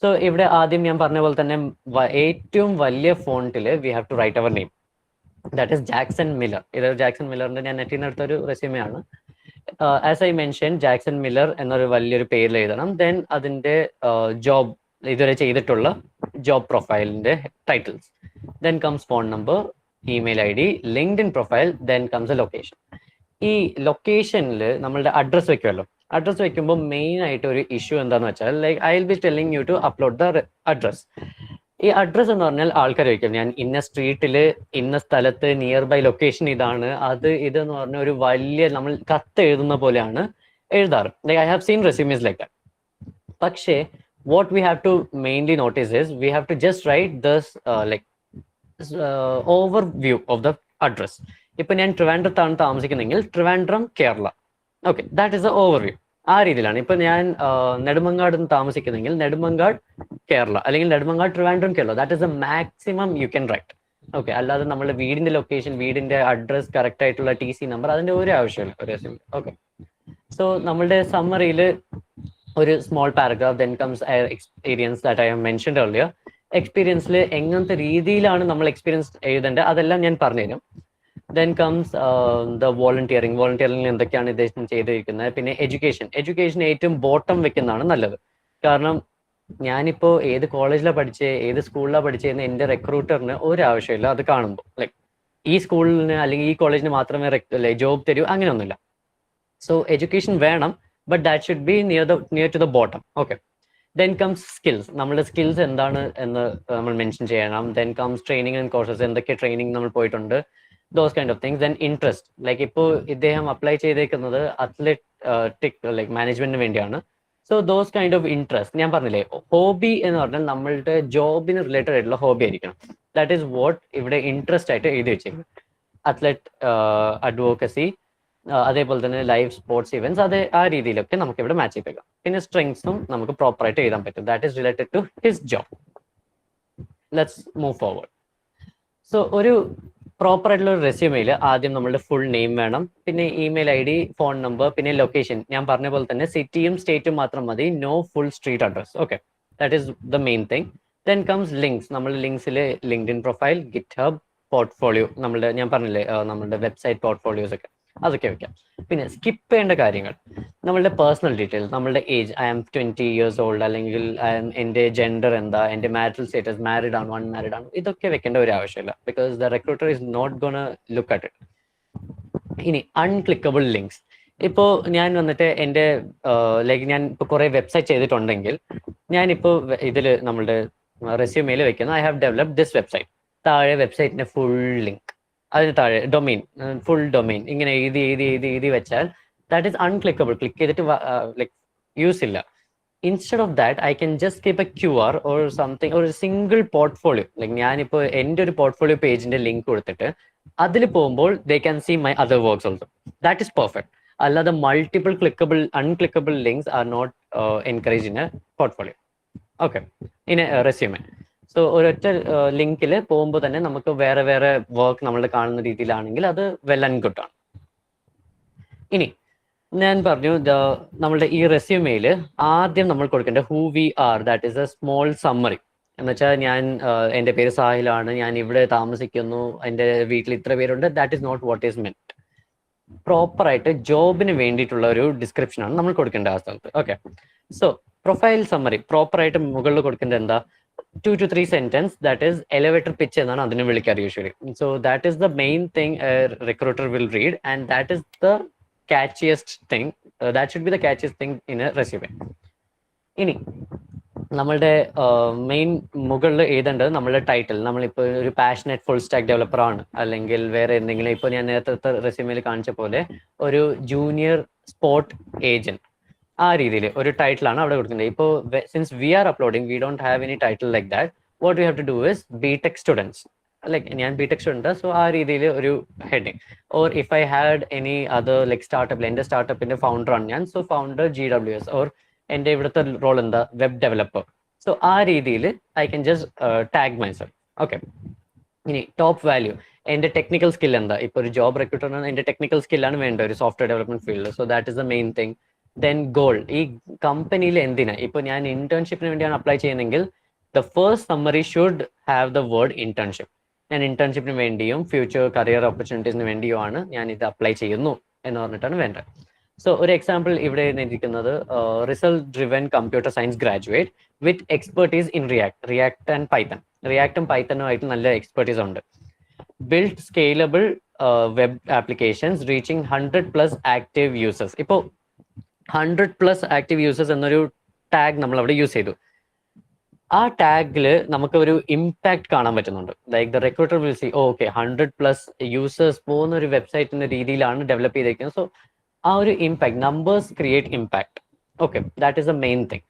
so ഇവിടെ ആദ്യം ഞാൻ പറഞ്ഞ പോലെ തന്നെ ഏറ്റവും വലിയ ഫോണ്ടിൽ we have to write our name. That is Jackson Miller. ഇത് ജാക്സൺ മില്ലറിന്റെ ഞാൻ നെറ്റിൽ നിന്ന് എടുത്തൊരു റെസ്യൂമെ ആണ്. As I mention, Jackson Miller എന്നൊരു വലിയൊരു പേരിൽ എഴുതണം. ദെൻ അതിന്റെ ജോബ് ഇതുവരെ ചെയ്തിട്ടുള്ള job profile titles. Then comes phone number, email ID, LinkedIn profile. Then comes a location. ഈ ലൊക്കേഷനിൽ നമ്മളുടെ അഡ്രസ് വെക്കുമല്ലോ. അഡ്രസ് വെക്കുമ്പോൾ മെയിൻ ആയിട്ട് ഒരു ഇഷ്യൂ എന്താണെന്ന് വെച്ചാൽ like I will be telling you to upload the address. ഈ അഡ്രസ് എന്ന് പറഞ്ഞാൽ ആൾക്കാർ വയ്ക്കും ഞാൻ ഇന്ന സ്ട്രീറ്റിൽ ഇന്ന സ്ഥലത്ത് നിയർ ബൈ ലൊക്കേഷൻ ഇതാണ് ഇതെന്ന് പറഞ്ഞ ഒരു വലിയ നമ്മൾ കത്ത് എഴുതുന്ന പോലെയാണ് എഴുതാറ്. Like I have seen resumes like that. പക്ഷേ what we have to mainly notice is we have to just write thus like overview of the address. ഇപ്പൊ ഞാൻ ട്രിവാൻഡ്രത്താണ് താമസിക്കുന്നെങ്കിൽ Trivandrum Kerala. Okay, that is a overview. ആ രീതിയിലാണ്. ഇപ്പൊ ഞാൻ നെടുമങ്ങാട് താമസിക്കുന്നെങ്കിൽ നെടുമങ്ങാട് കേരള, അല്ലെങ്കിൽ Nedumangad Trivandrum Kerala. That is a maximum you can write. Okay, അല്ലാതെ നമ്മുടെ വീടിന്റെ ലൊക്കേഷൻ, വീടിന്റെ അഡ്രസ്, കറക്റ്റ് ആയിട്ടുള്ള TC നമ്പർ, അതിന്റെ ഒരു ആവശ്യമില്ല ഒരു റെസ്യൂമിൽ. ഓക്കെ, സോ നമ്മളുടെ സമ്മറിയിൽ ഒരു small paragraph. Then comes experience that I have mentioned earlier. എക്സ്പീരിയൻസിൽ എങ്ങനത്തെ രീതിയിലാണ് നമ്മൾ എക്സ്പീരിയൻസ് എഴുതേണ്ടത് അതെല്ലാം ഞാൻ പറഞ്ഞുതരും. Then comes the volunteering. വോളണ്ടിയറിംഗിൽ എന്തൊക്കെയാണ് ഇദ്ദേഹം ചെയ്തിരിക്കുന്നത്. പിന്നെ എഡ്യൂക്കേഷൻ ഏറ്റവും ബോട്ടം വെക്കുന്നതാണ് നല്ലത്. കാരണം ഞാനിപ്പോൾ ഏത് കോളേജിലാണ് പഠിച്ചത്, ഏത് സ്കൂളിലാണ് പഠിച്ചതെന്ന് എൻ്റെ റിക്രൂട്ടറിന് ഒരു ആവശ്യമില്ല. അത് കാണുമ്പോൾ ലൈക്ക് ഈ സ്കൂളിന് അല്ലെങ്കിൽ ഈ കോളേജിന് മാത്രമേ ജോബ് തരൂ, അങ്ങനെയൊന്നുമില്ല. സോ എഡ്യൂക്കേഷൻ വേണം, but that should be near to the bottom. Okay, then comes skills. നമ്മുടെ സ്കിൽസ് എന്താണ് എന്ന് നമ്മൾ മെൻഷൻ ചെയ്യണം. Then comes training and courses, എന്തൊക്കെ ട്രെയിനിങ് നമ്മൾ പോയിട്ടുണ്ട്, those kind of things. Then interest, like ഇപ്പോൾ ഇദ്ദേഹം അപ്ലൈ ചെയ്തേക്കുന്നത് അത്ലറ്റിക് ലൈക്ക് മാനേജ്മെന്റിന് വേണ്ടിയാണ്. So those kind of interest. ഞാൻ പറഞ്ഞില്ലേ, ഹോബി എന്ന് പറഞ്ഞാൽ നമ്മളുടെ ജോബിന് റിലേറ്റഡ് ആയിട്ടുള്ള ഹോബി ആയിരിക്കണം. ദാറ്റ് ഈസ് വാട്ട് ഇവിടെ ഇൻട്രസ്റ്റ് ആയിട്ട് എഴുതി വെച്ചേക്കുന്നത്. അത്ലറ്റ്, അഡ്വോക്കസി, അതേപോലെ തന്നെ ലൈവ് സ്പോർട്സ് ഇവന്റ്സ്, അത് ആ രീതിയിലൊക്കെ നമുക്ക് ഇവിടെ മാച്ച് ചെയ്തേക്കാം. പിന്നെ സ്ട്രെങ്സും നമുക്ക് പ്രോപ്പറായിട്ട് എഴുതാൻ പറ്റും. That is related to his job. Let's move forward. So ഒരു പ്രോപ്പർ ആയിട്ടുള്ള ഒരു റെസ്യൂമെയിൽ ആദ്യം നമ്മളുടെ ഫുൾ നെയിം വേണം, പിന്നെ ഇമെയിൽ ID, ഫോൺ നമ്പർ, പിന്നെ ലൊക്കേഷൻ. ഞാൻ പറഞ്ഞ പോലെ തന്നെ സിറ്റിയും സ്റ്റേറ്റും മാത്രം മതി, no full street address. Okay, that is the main thing. Then comes links. നമ്മൾ ലിങ്ക്സിൽ ലിങ്ക്ഡിൻ പ്രൊഫൈൽ, ഗിറ്റ്ഹബ്, പോർട്ട്ഫോളിയോ, ഞാൻ പറഞ്ഞില്ലേ നമ്മുടെ വെബ്സൈറ്റ് പോർട്ട്ഫോളിയോസ് ഒക്കെ, അതൊക്കെ വെക്കാം. പിന്നെ സ്കിപ്പ് ചെയ്യേണ്ട കാര്യങ്ങൾ, നമ്മളുടെ പേഴ്സണൽ ഡീറ്റെയിൽസ്, നമ്മളുടെ age, I am 20 years old, അല്ലെങ്കിൽ എൻ്റെ ജെൻഡർ എന്താ, എൻ്റെ മാരിറ്റൽ സ്റ്റേറ്റസ്, മാരിഡ് ആണോ അൺമാരിഡ് ആണോ, ഇതൊക്കെ വെക്കേണ്ട ഒരു ആവശ്യമില്ല. Because the recruiter is not gonna look at it. ഇനി അൺക്ലിക്കബിൾ ലിങ്ക്സ്. ഇപ്പോൾ ഞാൻ വന്നിട്ട് എൻ്റെ ലൈക്ക് ഞാൻ ഇപ്പോൾ കുറേ വെബ്സൈറ്റ് ചെയ്തിട്ടുണ്ടെങ്കിൽ ഞാനിപ്പോൾ ഇതിൽ നമ്മളുടെ റെസ്യൂമേൽ വെക്കുന്നു I have developed this website, താഴെ വെബ്സൈറ്റിൻ്റെ ഫുൾ ലിങ്ക്, അതിന് താഴെ ഡൊമെയിൻ, ഫുൾ ഡൊമെയിൻ ഇങ്ങനെ എഴുതി വെച്ചാൽ ദാറ്റ് ഈസ് അൺക്ലിക്കബിൾ. ക്ലിക്ക് ചെയ്തിട്ട് ലൈക്ക് യൂസ് ഇല്ല. Instead of that I can just keep a QR or something, ഒരു സിംഗിൾ പോർട്ട്ഫോളിയോ. ലൈക്ക് ഞാനിപ്പോൾ എൻ്റെ ഒരു പോർട്ട്ഫോളിയോ പേജിന്റെ ലിങ്ക് കൊടുത്തിട്ട് അതിൽ പോകുമ്പോൾ they can see my other works also. That is perfect. അല്ലാതെ multiple unclickable links are not encourage in a portfolio. Okay, ഇനി റെസ്യൂമെ. സോ ഒരൊറ്റ ലിങ്കിൽ പോകുമ്പോൾ തന്നെ നമുക്ക് വേറെ വേറെ വർക്ക് നമ്മൾ കാണുന്ന രീതിയിലാണെങ്കിൽ അത് വെൽ ആൻഡ് ഗുഡ് ആണ്. ഇനി ഞാൻ പറഞ്ഞു നമ്മളുടെ ഈ റെസ്യൂമെയിൽ ആദ്യം നമ്മൾ കൊടുക്കേണ്ട who we are, that is a small summary. എന്ന് വെച്ചാൽ ഞാൻ എൻ്റെ പേര് സാഹിലാണ്, ഞാൻ ഇവിടെ താമസിക്കുന്നു, എൻ്റെ വീട്ടിൽ ഇത്ര പേരുണ്ട്. That is not what is meant. പ്രോപ്പറായിട്ട് ജോബിന് വേണ്ടിയിട്ടുള്ള ഒരു ഡിസ്ക്രിപ്ഷനാണ് നമ്മൾ കൊടുക്കേണ്ട ആ സ്ഥലത്ത്. ഓക്കെ, സോ പ്രൊഫൈൽ സമ്മറി പ്രോപ്പറായിട്ട് മുകളിൽ കൊടുക്കേണ്ടത് എന്താ, 2 to 3 sentences, that is elevator pitch എന്നാണ് അതിനെ വിളിക്കാറ് usually. So that is the main thing recruiter will read and that is the catchiest thing, that should be the catchiest thing in a resume. ഇനി നമ്മളുടെ main മുകളിൽ എഴുതേണ്ടത് നമ്മളുടെ title. നമ്മളിപ്പോൾ ഒരു പാഷനറ്റ് ഫുൾ സ്റ്റാക്ക് ഡെവലപ്പർ ആണ്, അല്ലെങ്കിൽ വേറെ എന്തെങ്കിലും, ഇപ്പോൾ ഞാൻ നേരത്തെ റെസ്യൂമേൽ കാണിച്ച പോലെ ഒരു ജൂനിയർ സ്പോർട്ട് ഏജന്റ്, ആ രീതിയിൽ ഒരു ടൈറ്റിലാണ് അവിടെ കൊടുക്കുന്നത്. ഇപ്പോൾ since we are uploading, we don't have any title like that. What we have to do is BTech students, like ഞാൻ BTech സ്റ്റുഡൻറ്റ്, സോ ആ രീതിയിൽ ഒരു ഹെഡിങ്. Or if I had any other like സ്റ്റാർട്ടപ്പിൽ, എൻ്റെ സ്റ്റാർട്ടപ്പിന്റെ ഫൗണ്ടറാണ് ഞാൻ, സോ ഫൗണ്ടർ GWS, ഓർ എൻ്റെ ഇവിടുത്തെ റോൾ എന്താ, വെബ് ഡെവലപ്പർ. സോ ആ രീതിയിൽ I can just tag myself. Okay, ഇനി ടോപ്പ് വാല്യൂ, എൻ്റെ ടെക്നിക്കൽ സ്കിൽ എന്താ. ഇപ്പോൾ ഒരു ജോബ് റിക്രൂട്ടറിന് എൻ്റെ ടെക്നിക്കൽ സ്കില്ലാണ് വേണ്ടത് ഒരു സോഫ്റ്റ്വെയർ ഡെവലപ്മെന്റ് ഫീൽഡിൽ. So that is the main thing. Then goal, ഈ കമ്പനിയിൽ എന്തിനാ, ഇപ്പോൾ ഞാൻ ഇന്റേൺഷിപ്പിന് വേണ്ടിയാണ് അപ്ലൈ ചെയ്യുന്നതെങ്കിൽ the first summary should have the word internship. ഞാൻ ഇന്റേൺഷിപ്പിന് വേണ്ടിയും ഫ്യൂച്ചർ കരിയർ ഓപ്പർച്യൂണിറ്റീസിന് വേണ്ടിയുമാണ് ഞാൻ ഇത് അപ്ലൈ ചെയ്യുന്നു എന്ന് പറഞ്ഞിട്ടാണ് വേണ്ടത്. സോ ഒരു എക്സാമ്പിൾ ഇവിടെ ഇരിക്കുന്നത്, result driven computer science graduate with expertise in React and Python. റിയാക്റ്റും പൈത്തണുമായിട്ട് നല്ല എക്സ്പെർട്ടീസ് ഉണ്ട്. Build scalable web applications reaching 100+ active users. ഇപ്പോൾ 100+ ആക്റ്റീവ് യൂസേഴ്സ് എന്നൊരു ടാഗ് നമ്മൾ അവിടെ യൂസ് ചെയ്തു. ആ ടാഗിൽ നമുക്ക് ഒരു ഇമ്പാക്ട് കാണാൻ പറ്റുന്നുണ്ട്. Like the recruiter will see, okay 100+ users പോകുന്ന ഒരു വെബ്സൈറ്റിന്റെ രീതിയിലാണ് ഡെവലപ്പ് ചെയ്തിരിക്കുന്നത്. സോ ആ ഒരു impact, numbers create impact. Okay, that is the main thing.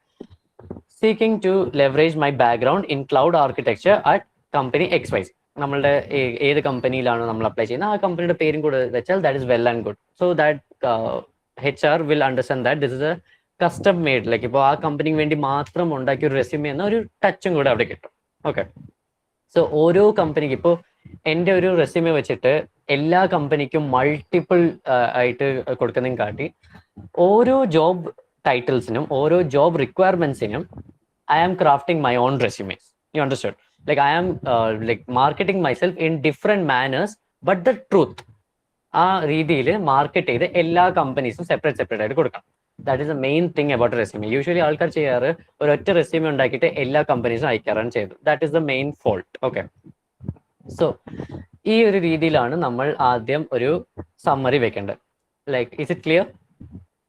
Seeking to leverage my background in cloud architecture at company XYZ. നമ്മളുടെ ഏത് കമ്പനിയിലാണോ നമ്മൾ അപ്ലൈ ചെയ്യുന്നത് ആ കമ്പനിയുടെ പേരും കൂടെ വെച്ചാൽ that is well and good. So that HR will understand that this is A custom made, like ഇപ്പോൾ ആ കമ്പനിക്ക് വേണ്ടി മാത്രം ഉണ്ടാക്കിയ ഒരു റെസ്യൂമേ എന്ന ഒരു ടച്ചും കൂടെ അവിടെ കിട്ടും. ഓക്കെ, സോ ഓരോ കമ്പനിക്ക്, ഇപ്പോൾ എൻ്റെ ഒരു റെസ്യൂമേ വെച്ചിട്ട് എല്ലാ കമ്പനിക്കും മൾട്ടിപ്പിൾ ആയിട്ട് കൊടുക്കുന്നതും കാട്ടി ഓരോ ജോബ് ടൈറ്റിൽസിനും ഓരോ ജോബ് റിക്വയർമെന്റ്സിനും I am crafting my own resumes. You understood? Like I am like marketing myself in different manners, but the truth ആ രീതിയിൽ മാർക്കറ്റ് ചെയ്ത് എല്ലാ കമ്പനീസും സെപ്പറേറ്റ് ആയിട്ട് കൊടുക്കണം. That is the main thing about resume. Usually ആൾക്കാർ ചെയ്യാറ് ഒരൊറ്റ റെസ്യൂമേ ഉണ്ടാക്കിയിട്ട് എല്ലാ കമ്പനീസും അയക്കാറാണ് ചെയ്തത്. That is the main fault. Okay, so ഈ ഒരു രീതിയിലാണ് നമ്മൾ ആദ്യം ഒരു സമ്മറി വെക്കേണ്ടത്. Like is it clear?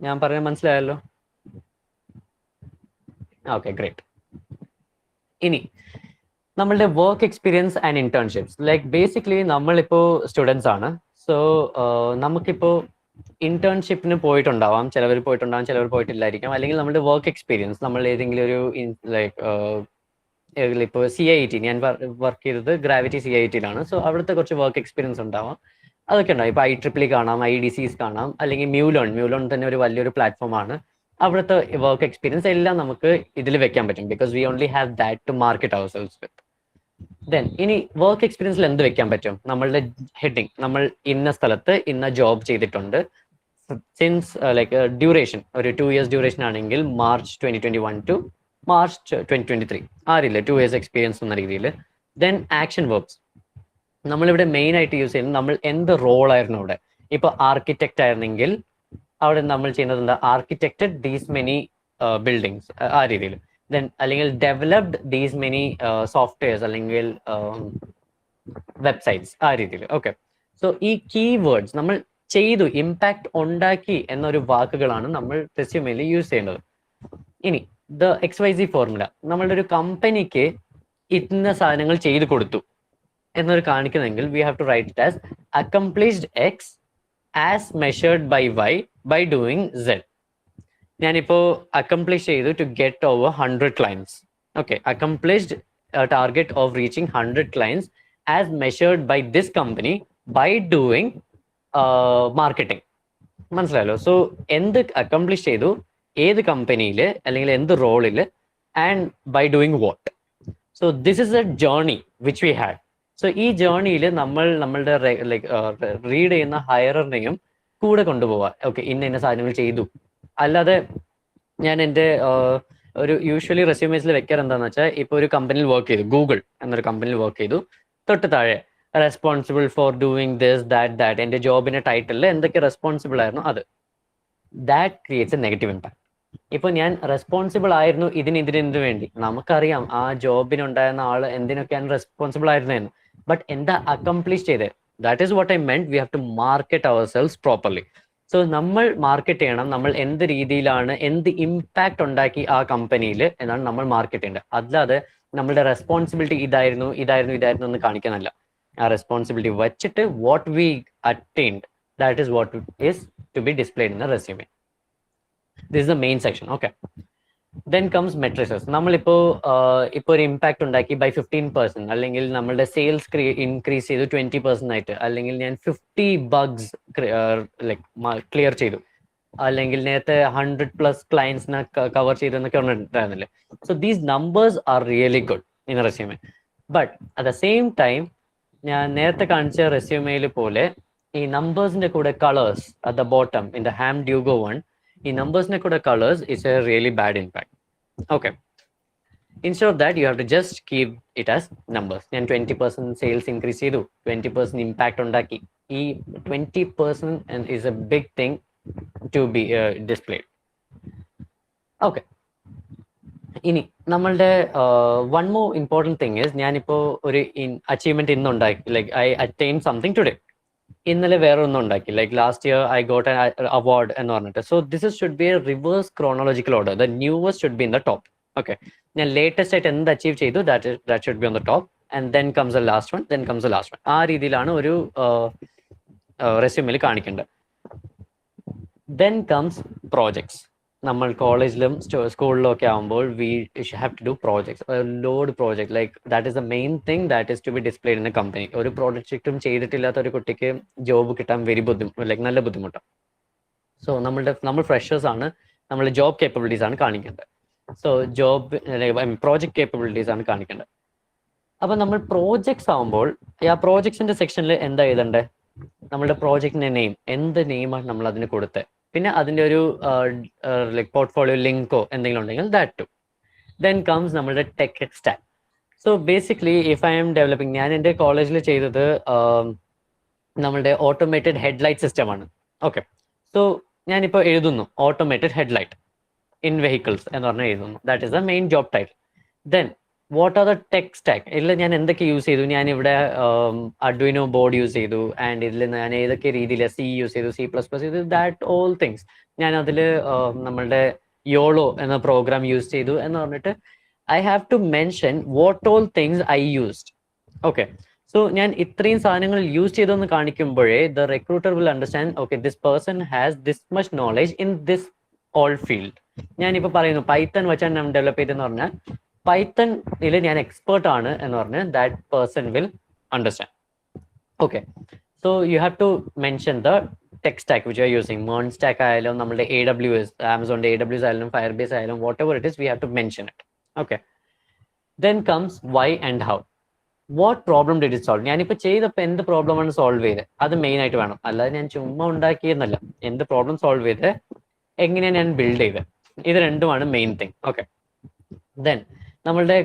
ഞാൻ പറഞ്ഞത് മനസ്സിലായല്ലോ? Okay, great. ഇനി നമ്മളുടെ work experience and internships. Like basically നമ്മളിപ്പോൾ സ്റ്റുഡൻസ് ആണ്. സോ നമുക്കിപ്പോൾ ഇന്റേൺഷിപ്പിന് പോയിട്ടുണ്ടാവാം, ചിലവർ പോയിട്ടുണ്ടാവാം, ചിലവർ പോയിട്ടില്ലായിരിക്കാം. അല്ലെങ്കിൽ നമ്മുടെ വർക്ക് എക്സ്പീരിയൻസ്, നമ്മൾ ഏതെങ്കിലും ഒരു ലൈക്ക് ഇപ്പോൾ CIT, ഞാൻ വർക്ക് ചെയ്തത് ഗ്രാവിറ്റി CITയിലാണ്. സോ അവിടുത്തെ കുറച്ച് വർക്ക് എക്സ്പീരിയൻസ് ഉണ്ടാവാം, അതൊക്കെ ഉണ്ടാവും. ഇപ്പോൾ IEEE കാണാം, IDCs കാണാം, അല്ലെങ്കിൽ മ്യൂലോൺ തന്നെ ഒരു വലിയൊരു പ്ലാറ്റ്ഫോമാണ്. അവിടുത്തെ വർക്ക് എക്സ്പീരിയൻസ് എല്ലാം നമുക്ക് ഇതിൽ വെക്കാൻ പറ്റും. Because we only have that to market our selves with. Then ഇനി വർക്ക് എക്സ്പീരിയൻസിൽ എന്ത് വെക്കാൻ പറ്റും? നമ്മളുടെ ഹെഡിങ്, നമ്മൾ ഇന്ന സ്ഥലത്ത് ഇന്ന ജോബ് ചെയ്തിട്ടുണ്ട്. സിൻസ് ലൈക്ക് ഡ്യൂറേഷൻ ഒരു 2 years ഡ്യൂറേഷൻ ആണെങ്കിൽ March 2021 to March 2023 ആ രീതിയിൽ 2 years എക്സ്പീരിയൻസ് എന്ന രീതിയിൽ. ദെൻ ആക്ഷൻ വെർബ്സ്, നമ്മളിവിടെ മെയിൻ ആയിട്ട് യൂസ് ചെയ്യുന്നത് നമ്മൾ എന്ത് റോളായിരുന്നു ഇവിടെ. ഇപ്പോൾ ആർക്കിടെക്റ്റ് ആയിരുന്നെങ്കിൽ അവിടെ നമ്മൾ ചെയ്യുന്നത് എന്താ, ആർക്കിടെക്റ്റഡ് ദീസ് മെനി ബിൽഡിങ്സ് ആ രീതിയിൽ. ദെൻ അല്ലെങ്കിൽ ഡെവലപ്ഡ് ദീസ് മെനി സോഫ്റ്റ്വെയർസ് അല്ലെങ്കിൽ വെബ്സൈറ്റ്സ് ആ രീതിയിൽ. ഓക്കെ, സോ ഈ കീവേഡ്സ് നമ്മൾ ചെയ്തു, ഇമ്പാക്ട് ഉണ്ടാക്കി എന്നൊരു വാക്കുകളാണ് നമ്മൾ റെസ്യൂമേയിൽ യൂസ് ചെയ്യേണ്ടത്. ഇനി ദ XYZ ഫോർമുല, നമ്മളുടെ ഒരു കമ്പനിക്ക് ഇന്ന സാധനങ്ങൾ ചെയ്തു കൊടുത്തു എന്നൊരു കാണിക്കുന്നെങ്കിൽ we have to write it as accomplished X as measured by Y by doing Z. ഞാനിപ്പോ അക്കംപ്ലിഷ് ചെയ്തു to get over 100 clients. Okay, accomplished target of reaching 100 clients as measured by this company by doing marketing. മനസ്സിലായല്ലോ? So എന്ത് accomplish ചെയ്തു, ഏത് കമ്പനിയിൽ അല്ലെങ്കിൽ എന്ത് റോളിൽ, and by doing what. So this is a journey which we had. So ഈ ജേർണിയിൽ നമ്മളുടെ ലൈക്ക് റീഡ് ചെയ്യുന്ന ഹയറിനെയും കൂടെ കൊണ്ടുപോവാ. ഓക്കെ, ഇന്ന സാധനങ്ങൾ ചെയ്തു. അല്ലാതെ ഞാൻ എൻ്റെ ഒരു യൂഷ്വലി റെസ്യൂമേസിൽ വെക്കാറ് എന്താണെന്ന് വെച്ചാൽ, ഇപ്പോൾ ഒരു കമ്പനിയിൽ വർക്ക് ചെയ്തു, ഗൂഗിൾ എന്നൊരു കമ്പനിയിൽ വർക്ക് ചെയ്തു, തൊട്ട് താഴെ responsible for doing this that എൻ്റെ ജോബിന്റെ ടൈറ്റിലിൽ എന്തൊക്കെ റെസ്പോൺസിബിൾ ആയിരുന്നു അത്. That creates A negative impact. ഇപ്പൊ ഞാൻ റെസ്പോൺസിബിൾ ആയിരുന്നു ഇതിന് വേണ്ടി, നമുക്കറിയാം ആ ജോബിനുണ്ടായിരുന്ന ആള് എന്തിനൊക്കെയാണ് റെസ്പോൺസിബിൾ ആയിരുന്നതെന്ന്, ബട്ട് എന്താ അക്കംപ്ലിഷ് ചെയ്തത്, that is what I meant. We have to market our selves properly. So നമ്മൾ മാർക്കറ്റ് ചെയ്യണം, നമ്മൾ എന്ത് രീതിയിലാണ്, എന്ത് ഇമ്പാക്ട് ഉണ്ടാക്കി ആ കമ്പനിയിൽ എന്നാണ് നമ്മൾ മാർക്കറ്റ് ചെയ്യേണ്ടത്. അല്ലാതെ നമ്മളുടെ റെസ്പോൺസിബിലിറ്റി ഇതായിരുന്നു എന്ന് കാണിക്കാനല്ല. ആ റെസ്പോൺസിബിലിറ്റി വെച്ചിട്ട് what we attained, that is what is to be displayed in the resume. This is the main section. Okay, then comes matrices. നമ്മളിപ്പോ ഒരു ഇമ്പാക്ട് ഉണ്ടാക്കി ബൈ 15%, അല്ലെങ്കിൽ നമ്മളുടെ സെയിൽസ് ഇൻക്രീസ് ചെയ്തു 20% ആയിട്ട്, അല്ലെങ്കിൽ ഞാൻ 50 ബഗ്സ് ലൈക്ക് ക്ലിയർ ചെയ്തു, അല്ലെങ്കിൽ നേരത്തെ 100+ ക്ലയൻസിനെ കവർ ചെയ്തു എന്നൊക്കെ ഉണ്ടായിരുന്നില്ലേ. So these numbers are really good in resume. But at the same time ഞാൻ നേരത്തെ കാണിച്ച റെസ്യൂമേയിൽ പോലെ ഈ നമ്പേഴ്സിന്റെ കൂടെ colours at the bottom in the ഹാം ഡ്യൂഗോ വൺ, ഈ നമ്പേഴ്സിന്റെ കൂടെ colours is a really bad impact. Okay, instead of that you have to just keep it as numbers. ഞാൻ 20% സെയിൽസ് ഇൻക്രീസ് ചെയ്തു, 20% ഇമ്പാക്ട് ഉണ്ടാക്കി. ഈ 20% is a big thing to be displayed. Okay, ഇനി നമ്മളുടെ one more important thing is, ഞാനിപ്പോൾ ഒരു achievement ഇന്നുണ്ടാക്കി, like I attain something today. ഇന്നലെ വേറെ ഒന്നും ഉണ്ടാക്കി, like last year I got an award എന്ന് പറഞ്ഞിട്ട്. So this should be a reverse chronological order. The newest should be in the top. Okay, ഞാൻ ലേറ്റസ്റ്റ് ആയിട്ട് എന്ത് അച്ചീവ് ചെയ്തു, that should be on the top, and then comes the last one, then comes the last one. ആ രീതിയിലാണ് ഒരു റെസ്യൂമിൽ കാണിക്കേണ്ടത്. Then comes projects. നമ്മൾ കോളേജിലും സ്കൂളിലും ഒക്കെ ആകുമ്പോൾ we have to do projects, load project. Like that is the main thing that is to be displayed in a company. ഒരു പ്രോജക്റ്റും ചെയ്തിട്ടില്ലാത്ത ഒരു കുട്ടിക്ക് ജോബ് കിട്ടാൻ ലൈക്ക് നല്ല ബുദ്ധിമുട്ടാണ്. സോ നമ്മൾ ഫ്രഷേഴ്സ് ആണ്, നമ്മൾ ജോബ് കേപ്പബിലിറ്റീസ് ആണ് കാണിക്കേണ്ടത്. സോ പ്രോജക്ട് കേപ്പബിലിറ്റീസ് ആണ് കാണിക്കേണ്ടത്. അപ്പൊ നമ്മൾ പ്രോജക്ട്സ് ആകുമ്പോൾ ആ പ്രോജക്ട്സിന്റെ സെക്ഷനിൽ എന്താ എഴുതണ്ടേ, നമ്മളുടെ പ്രോജക്റ്റിന്റെ നെയിം, എന്ത് നെയിമാണ് നമ്മൾ അതിന് കൊടുത്തത്, പിന്നെ അതിൻ്റെ ഒരു ലൈക്ക് പോർട്ട്ഫോളിയോ ലിങ്കോ എന്തെങ്കിലും ഉണ്ടെങ്കിൽ ദാറ്റ് ടു. ദെൻ കംസ് നമ്മളുടെ tech stack. So basically if I M developing, ഞാൻ എൻ്റെ കോളേജിൽ ചെയ്തത് നമ്മളുടെ ഓട്ടോമേറ്റഡ് ഹെഡ്ലൈറ്റ് സിസ്റ്റമാണ്. ഓക്കെ, സോ ഞാനിപ്പോൾ എഴുതുന്നു ഓട്ടോമേറ്റഡ് ഹെഡ്ലൈറ്റ് ഇൻ വെഹിക്കിൾസ് എന്ന് പറഞ്ഞാൽ എഴുതുന്നു. That is the main job title. Then what are the tech stack, ഇതിൽ ഞാൻ എന്തൊക്കെ യൂസ് ചെയ്തു, ഞാനിവിടെ അഡ്വിനോ ബോർഡ് യൂസ് ചെയ്തു, ആൻഡ് ഇതിൽ ഞാൻ ഏതൊക്കെ രീതിയിൽ C യൂസ് ചെയ്തു, C++ ചെയ്തു, ദാറ്റ് ഓൾ തിങ്സ്. ഞാൻ അതിൽ നമ്മളുടെ യോളോ എന്ന പ്രോഗ്രാം യൂസ് ചെയ്തു എന്ന് പറഞ്ഞിട്ട് I have to mention what all things I used. Okay, so ഞാൻ ഇത്രയും സാധനങ്ങൾ യൂസ് ചെയ്തെന്ന് കാണിക്കുമ്പോഴേ the recruiter will understand, okay this person has this much knowledge in this all field. ഞാനിപ്പോൾ പറയുന്നു പൈത്തൺ വെച്ചാണ് ഞാൻ ഡെവലപ്പ് ചെയ്തതെന്ന് പറഞ്ഞാൽ പൈത്തണിൽ ഞാൻ എക്സ്പേർട്ട് ആണ് എന്ന് പറഞ്ഞ് that person will understand. Okay, so you have to mention the tech stack which are using. മേൺ സ്റ്റാക്ക് ആയാലും നമ്മുടെ AWS, ആമസോണിന്റെ AWS ആയാലും ഫയർബേസ് ആയാലും whatever it is, we have to mention it. Okay, then comes why and how. What problem did it solve, ഞാനിപ്പോൾ ചെയ്തപ്പോൾ എന്ത് പ്രോബ്ലമാണ് സോൾവ് ചെയ്തത്, അത് മെയിൻ ആയിട്ട് വേണം. അല്ലാതെ ഞാൻ ചുമ്മാ ഉണ്ടാക്കിയെന്നല്ല, എന്ത് പ്രോബ്ലം സോൾവ് ചെയ്ത് എങ്ങനെയാണ് ഞാൻ ബിൽഡ് ചെയ്തത്, ഇത് രണ്ടുമാണ് മെയിൻ തിങ്. ഓക്കെ, ദെൻ നമ്മളുടെ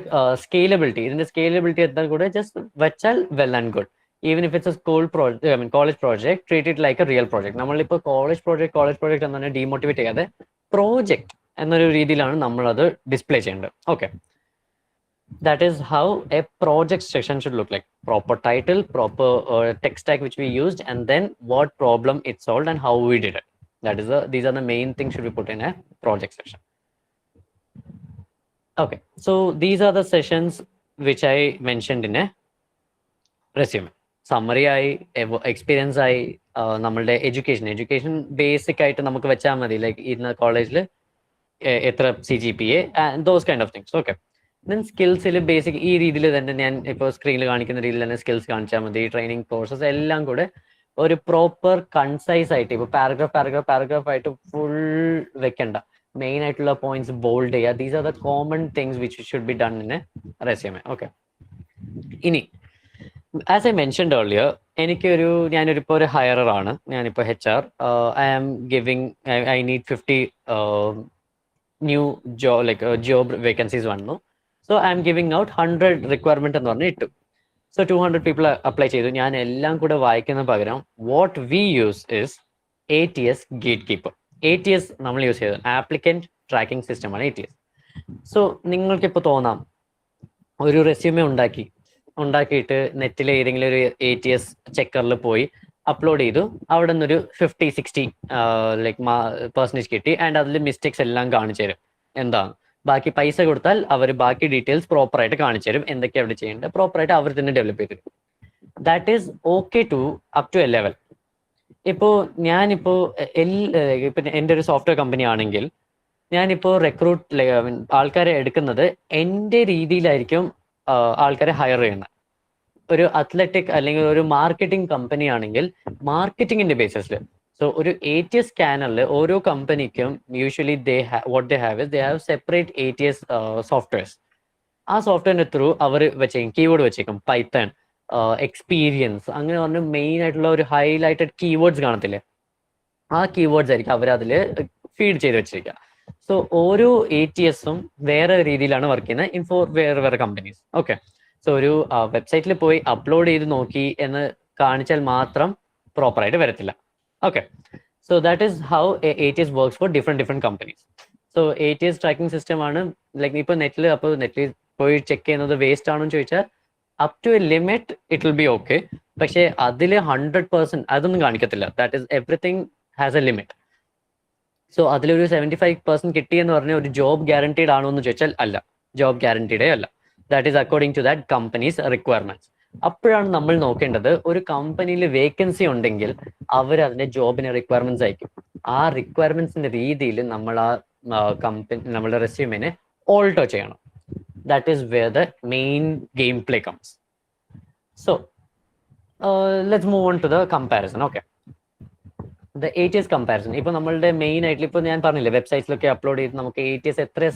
സ്കെയിലബിലിറ്റി, ഇതിന്റെ സ്കെയിലബിലിറ്റി എത്താൻ കൂടെ ജസ്റ്റ് വെച്ചാൽ well and good. even if it's a college project, treat it like a real project. നമ്മളിപ്പോൾ കോളേജ് പ്രോജക്റ്റ് എന്ന് പറഞ്ഞാൽ ഡീമോട്ടിവേറ്റ് ചെയ്യാതെ പ്രോജക്റ്റ് എന്നൊരു രീതിയിലാണ് നമ്മളത് ഡിസ്പ്ലേ ചെയ്യേണ്ടത്. Okay, that is how a project section should look like. Proper title, proper tech stack which we used, and then what problem it solved and how we did it. These are the main things should be put in a project section. Okay, so these are the sessions which I mentioned in a resume. Summary ആയി, experience ആയി, നമ്മളുടെ education basic ആയിട്ട് നമുക്ക് വെച്ചാൽ മതി, like ഇന്ന കോളേജിൽ എത്ര CGPA and those kind of things. Okay, then സ്കിൽസിൽ ബേസിക് ഈ രീതിയിൽ തന്നെ ഞാൻ ഇപ്പോൾ സ്ക്രീനിൽ കാണിക്കുന്ന രീതിയിൽ തന്നെ സ്കിൽസ് കാണിച്ചാൽ മതി. ട്രെയിനിങ് കോഴ്സസ് എല്ലാം കൂടെ ഒരു പ്രോപ്പർ കൺസൈസ് ആയിട്ട്, ഇപ്പോൾ പാരഗ്രാഫ് ആയിട്ട് ഫുൾ വെക്കണ്ട, മെയിൻ ആയിട്ടുള്ള പോയിന്റ്സ് ബോൾഡ് ചെയ്യുക. These are the common things which should be done in a resume. Okay, ഇനി ആസ് ഐ മെൻഷൻഡ് ഏർലിയർ, ഞാനൊരിപ്പോൾ ഒരു ഹയറർ ആണ്, ഞാനിപ്പോൾ HR. I need 50 new job vacancies വന്നു. So I am giving out 100 requirement എന്ന് പറഞ്ഞ് ഇട്ടു. So 200 people apply ചെയ്തു. ഞാൻ എല്ലാം കൂടെ വായിക്കുന്ന പകരം what we use is ATS Gatekeeper. ATS നമ്മൾ യൂസ് ചെയ്തത് ആപ്ലിക്കന്റ് ട്രാക്കിംഗ് സിസ്റ്റം ആണ് ATS. സോ നിങ്ങൾക്കിപ്പോൾ തോന്നാം, ഒരു റെസ്യൂമെ ഉണ്ടാക്കിയിട്ട് നെറ്റിൽ ഏതെങ്കിലും ഒരു ATS ചെക്കറിൽ പോയി അപ്ലോഡ് ചെയ്തു, അവിടെ നിന്നൊരു 50-60 പെർസെൻറ്റേജ് കിട്ടി, ആൻഡ് അതിൽ മിസ്റ്റേക്സ് എല്ലാം കാണിച്ചു തരും. എന്താണ്, ബാക്കി പൈസ കൊടുത്താൽ അവർ ബാക്കി ഡീറ്റെയിൽസ് പ്രോപ്പറായിട്ട് കാണിച്ചു തരും, എന്തൊക്കെയാണ് അവിടെ ചെയ്യേണ്ടത് പ്രോപ്പറായിട്ട് അവർ തന്നെ ഡെവലപ്പ് ചെയ്ത് തരും. That is okay up to to level ലെവൽ. ഇപ്പോൾ ഞാനിപ്പോൾ ഇപ്പം എൻ്റെ ഒരു സോഫ്റ്റ്വെയർ കമ്പനി ആണെങ്കിൽ, ഞാനിപ്പോൾ ആൾക്കാരെ എടുക്കുന്നത് എൻ്റെ രീതിയിലായിരിക്കും ആൾക്കാരെ ഹയർ ചെയ്യുന്നത്. ഒരു അത്ലറ്റിക് അല്ലെങ്കിൽ ഒരു മാർക്കറ്റിംഗ് കമ്പനി ആണെങ്കിൽ മാർക്കറ്റിംഗിന്റെ ബേസിസിൽ. സോ ഒരു ATS സ്കാനറിൽ ഓരോ കമ്പനിക്കും usually they have separate ATS softwares. ആ സോഫ്റ്റ്വെയറിന്റെ ത്രൂ അവർ കീവേഡ് വെച്ചേക്കും, പൈത്തൺ, എക്സ്പീരിയൻസ്, അങ്ങനെ പറഞ്ഞ് മെയിൻ ആയിട്ടുള്ള ഒരു ഹൈലൈറ്റഡ് കീവേഡ്സ് കാണത്തില്ലേ, ആ കീവേഡ്സ് ആയിരിക്കും അവർ അതിൽ ഫീഡ് ചെയ്ത് വെച്ചിരിക്കുക. സോ ഓരോ ATSഉം വേറെ രീതിയിലാണ് വർക്ക് ചെയ്യുന്നത് വേറെ കമ്പനീസ്. ഓക്കെ, സോ ഒരു വെബ്സൈറ്റിൽ പോയി അപ്ലോഡ് ചെയ്ത് നോക്കി എന്ന് കാണിച്ചാൽ മാത്രം പ്രോപ്പറായിട്ട് വരത്തില്ല. Okay, so that is how ATS works for different companies. So ATS tracking system ആണ്. ലൈക്ക് ഇപ്പോൾ നെറ്റിൽ പോയി ചെക്ക് ചെയ്യുന്നത് വേസ്റ്റ് ആണോ എന്ന് ചോദിച്ചാൽ up to a limit it will be okay, പക്ഷേ അതിൽ 100% അതൊന്നും കാണിക്കത്തില്ല. That is everything has a limit. So അതിലൊരു 75% കിട്ടിയെന്ന് പറഞ്ഞാൽ ഒരു ജോബ് ഗ്യാരണ്ടീഡ് ആണോ എന്ന് ചോദിച്ചാൽ അല്ല, ജോബ് ഗ്യാരണ്ടീഡേ അല്ല. That is according to that company's requirements. അപ്പോഴാണ് നമ്മൾ നോക്കേണ്ടത്, ഒരു കമ്പനിയിൽ വേക്കൻസി ഉണ്ടെങ്കിൽ അവർ അതിന്റെ ജോബിന് റിക്വയർമെന്റ്സ് അയക്കും. ആ റിക്വയർമെന്റ്സിന്റെ രീതിയിൽ നമ്മൾ നമ്മളുടെ റെസ്യൂമിനെ ഓൾട്ടോ ചെയ്യണം. That is where the main game play comes. So let's move on to the comparison. Okay, the ATS comparison. ഇപ്പൊ നമ്മളുടെ മെയിൻ ആയിട്ട് ഇപ്പൊ ഞാൻ പറഞ്ഞില്ലേ, വെബ്സൈറ്റ്സിലൊക്കെ അപ്ലോഡ് ചെയ്ത് നമുക്ക് ATS എത്ര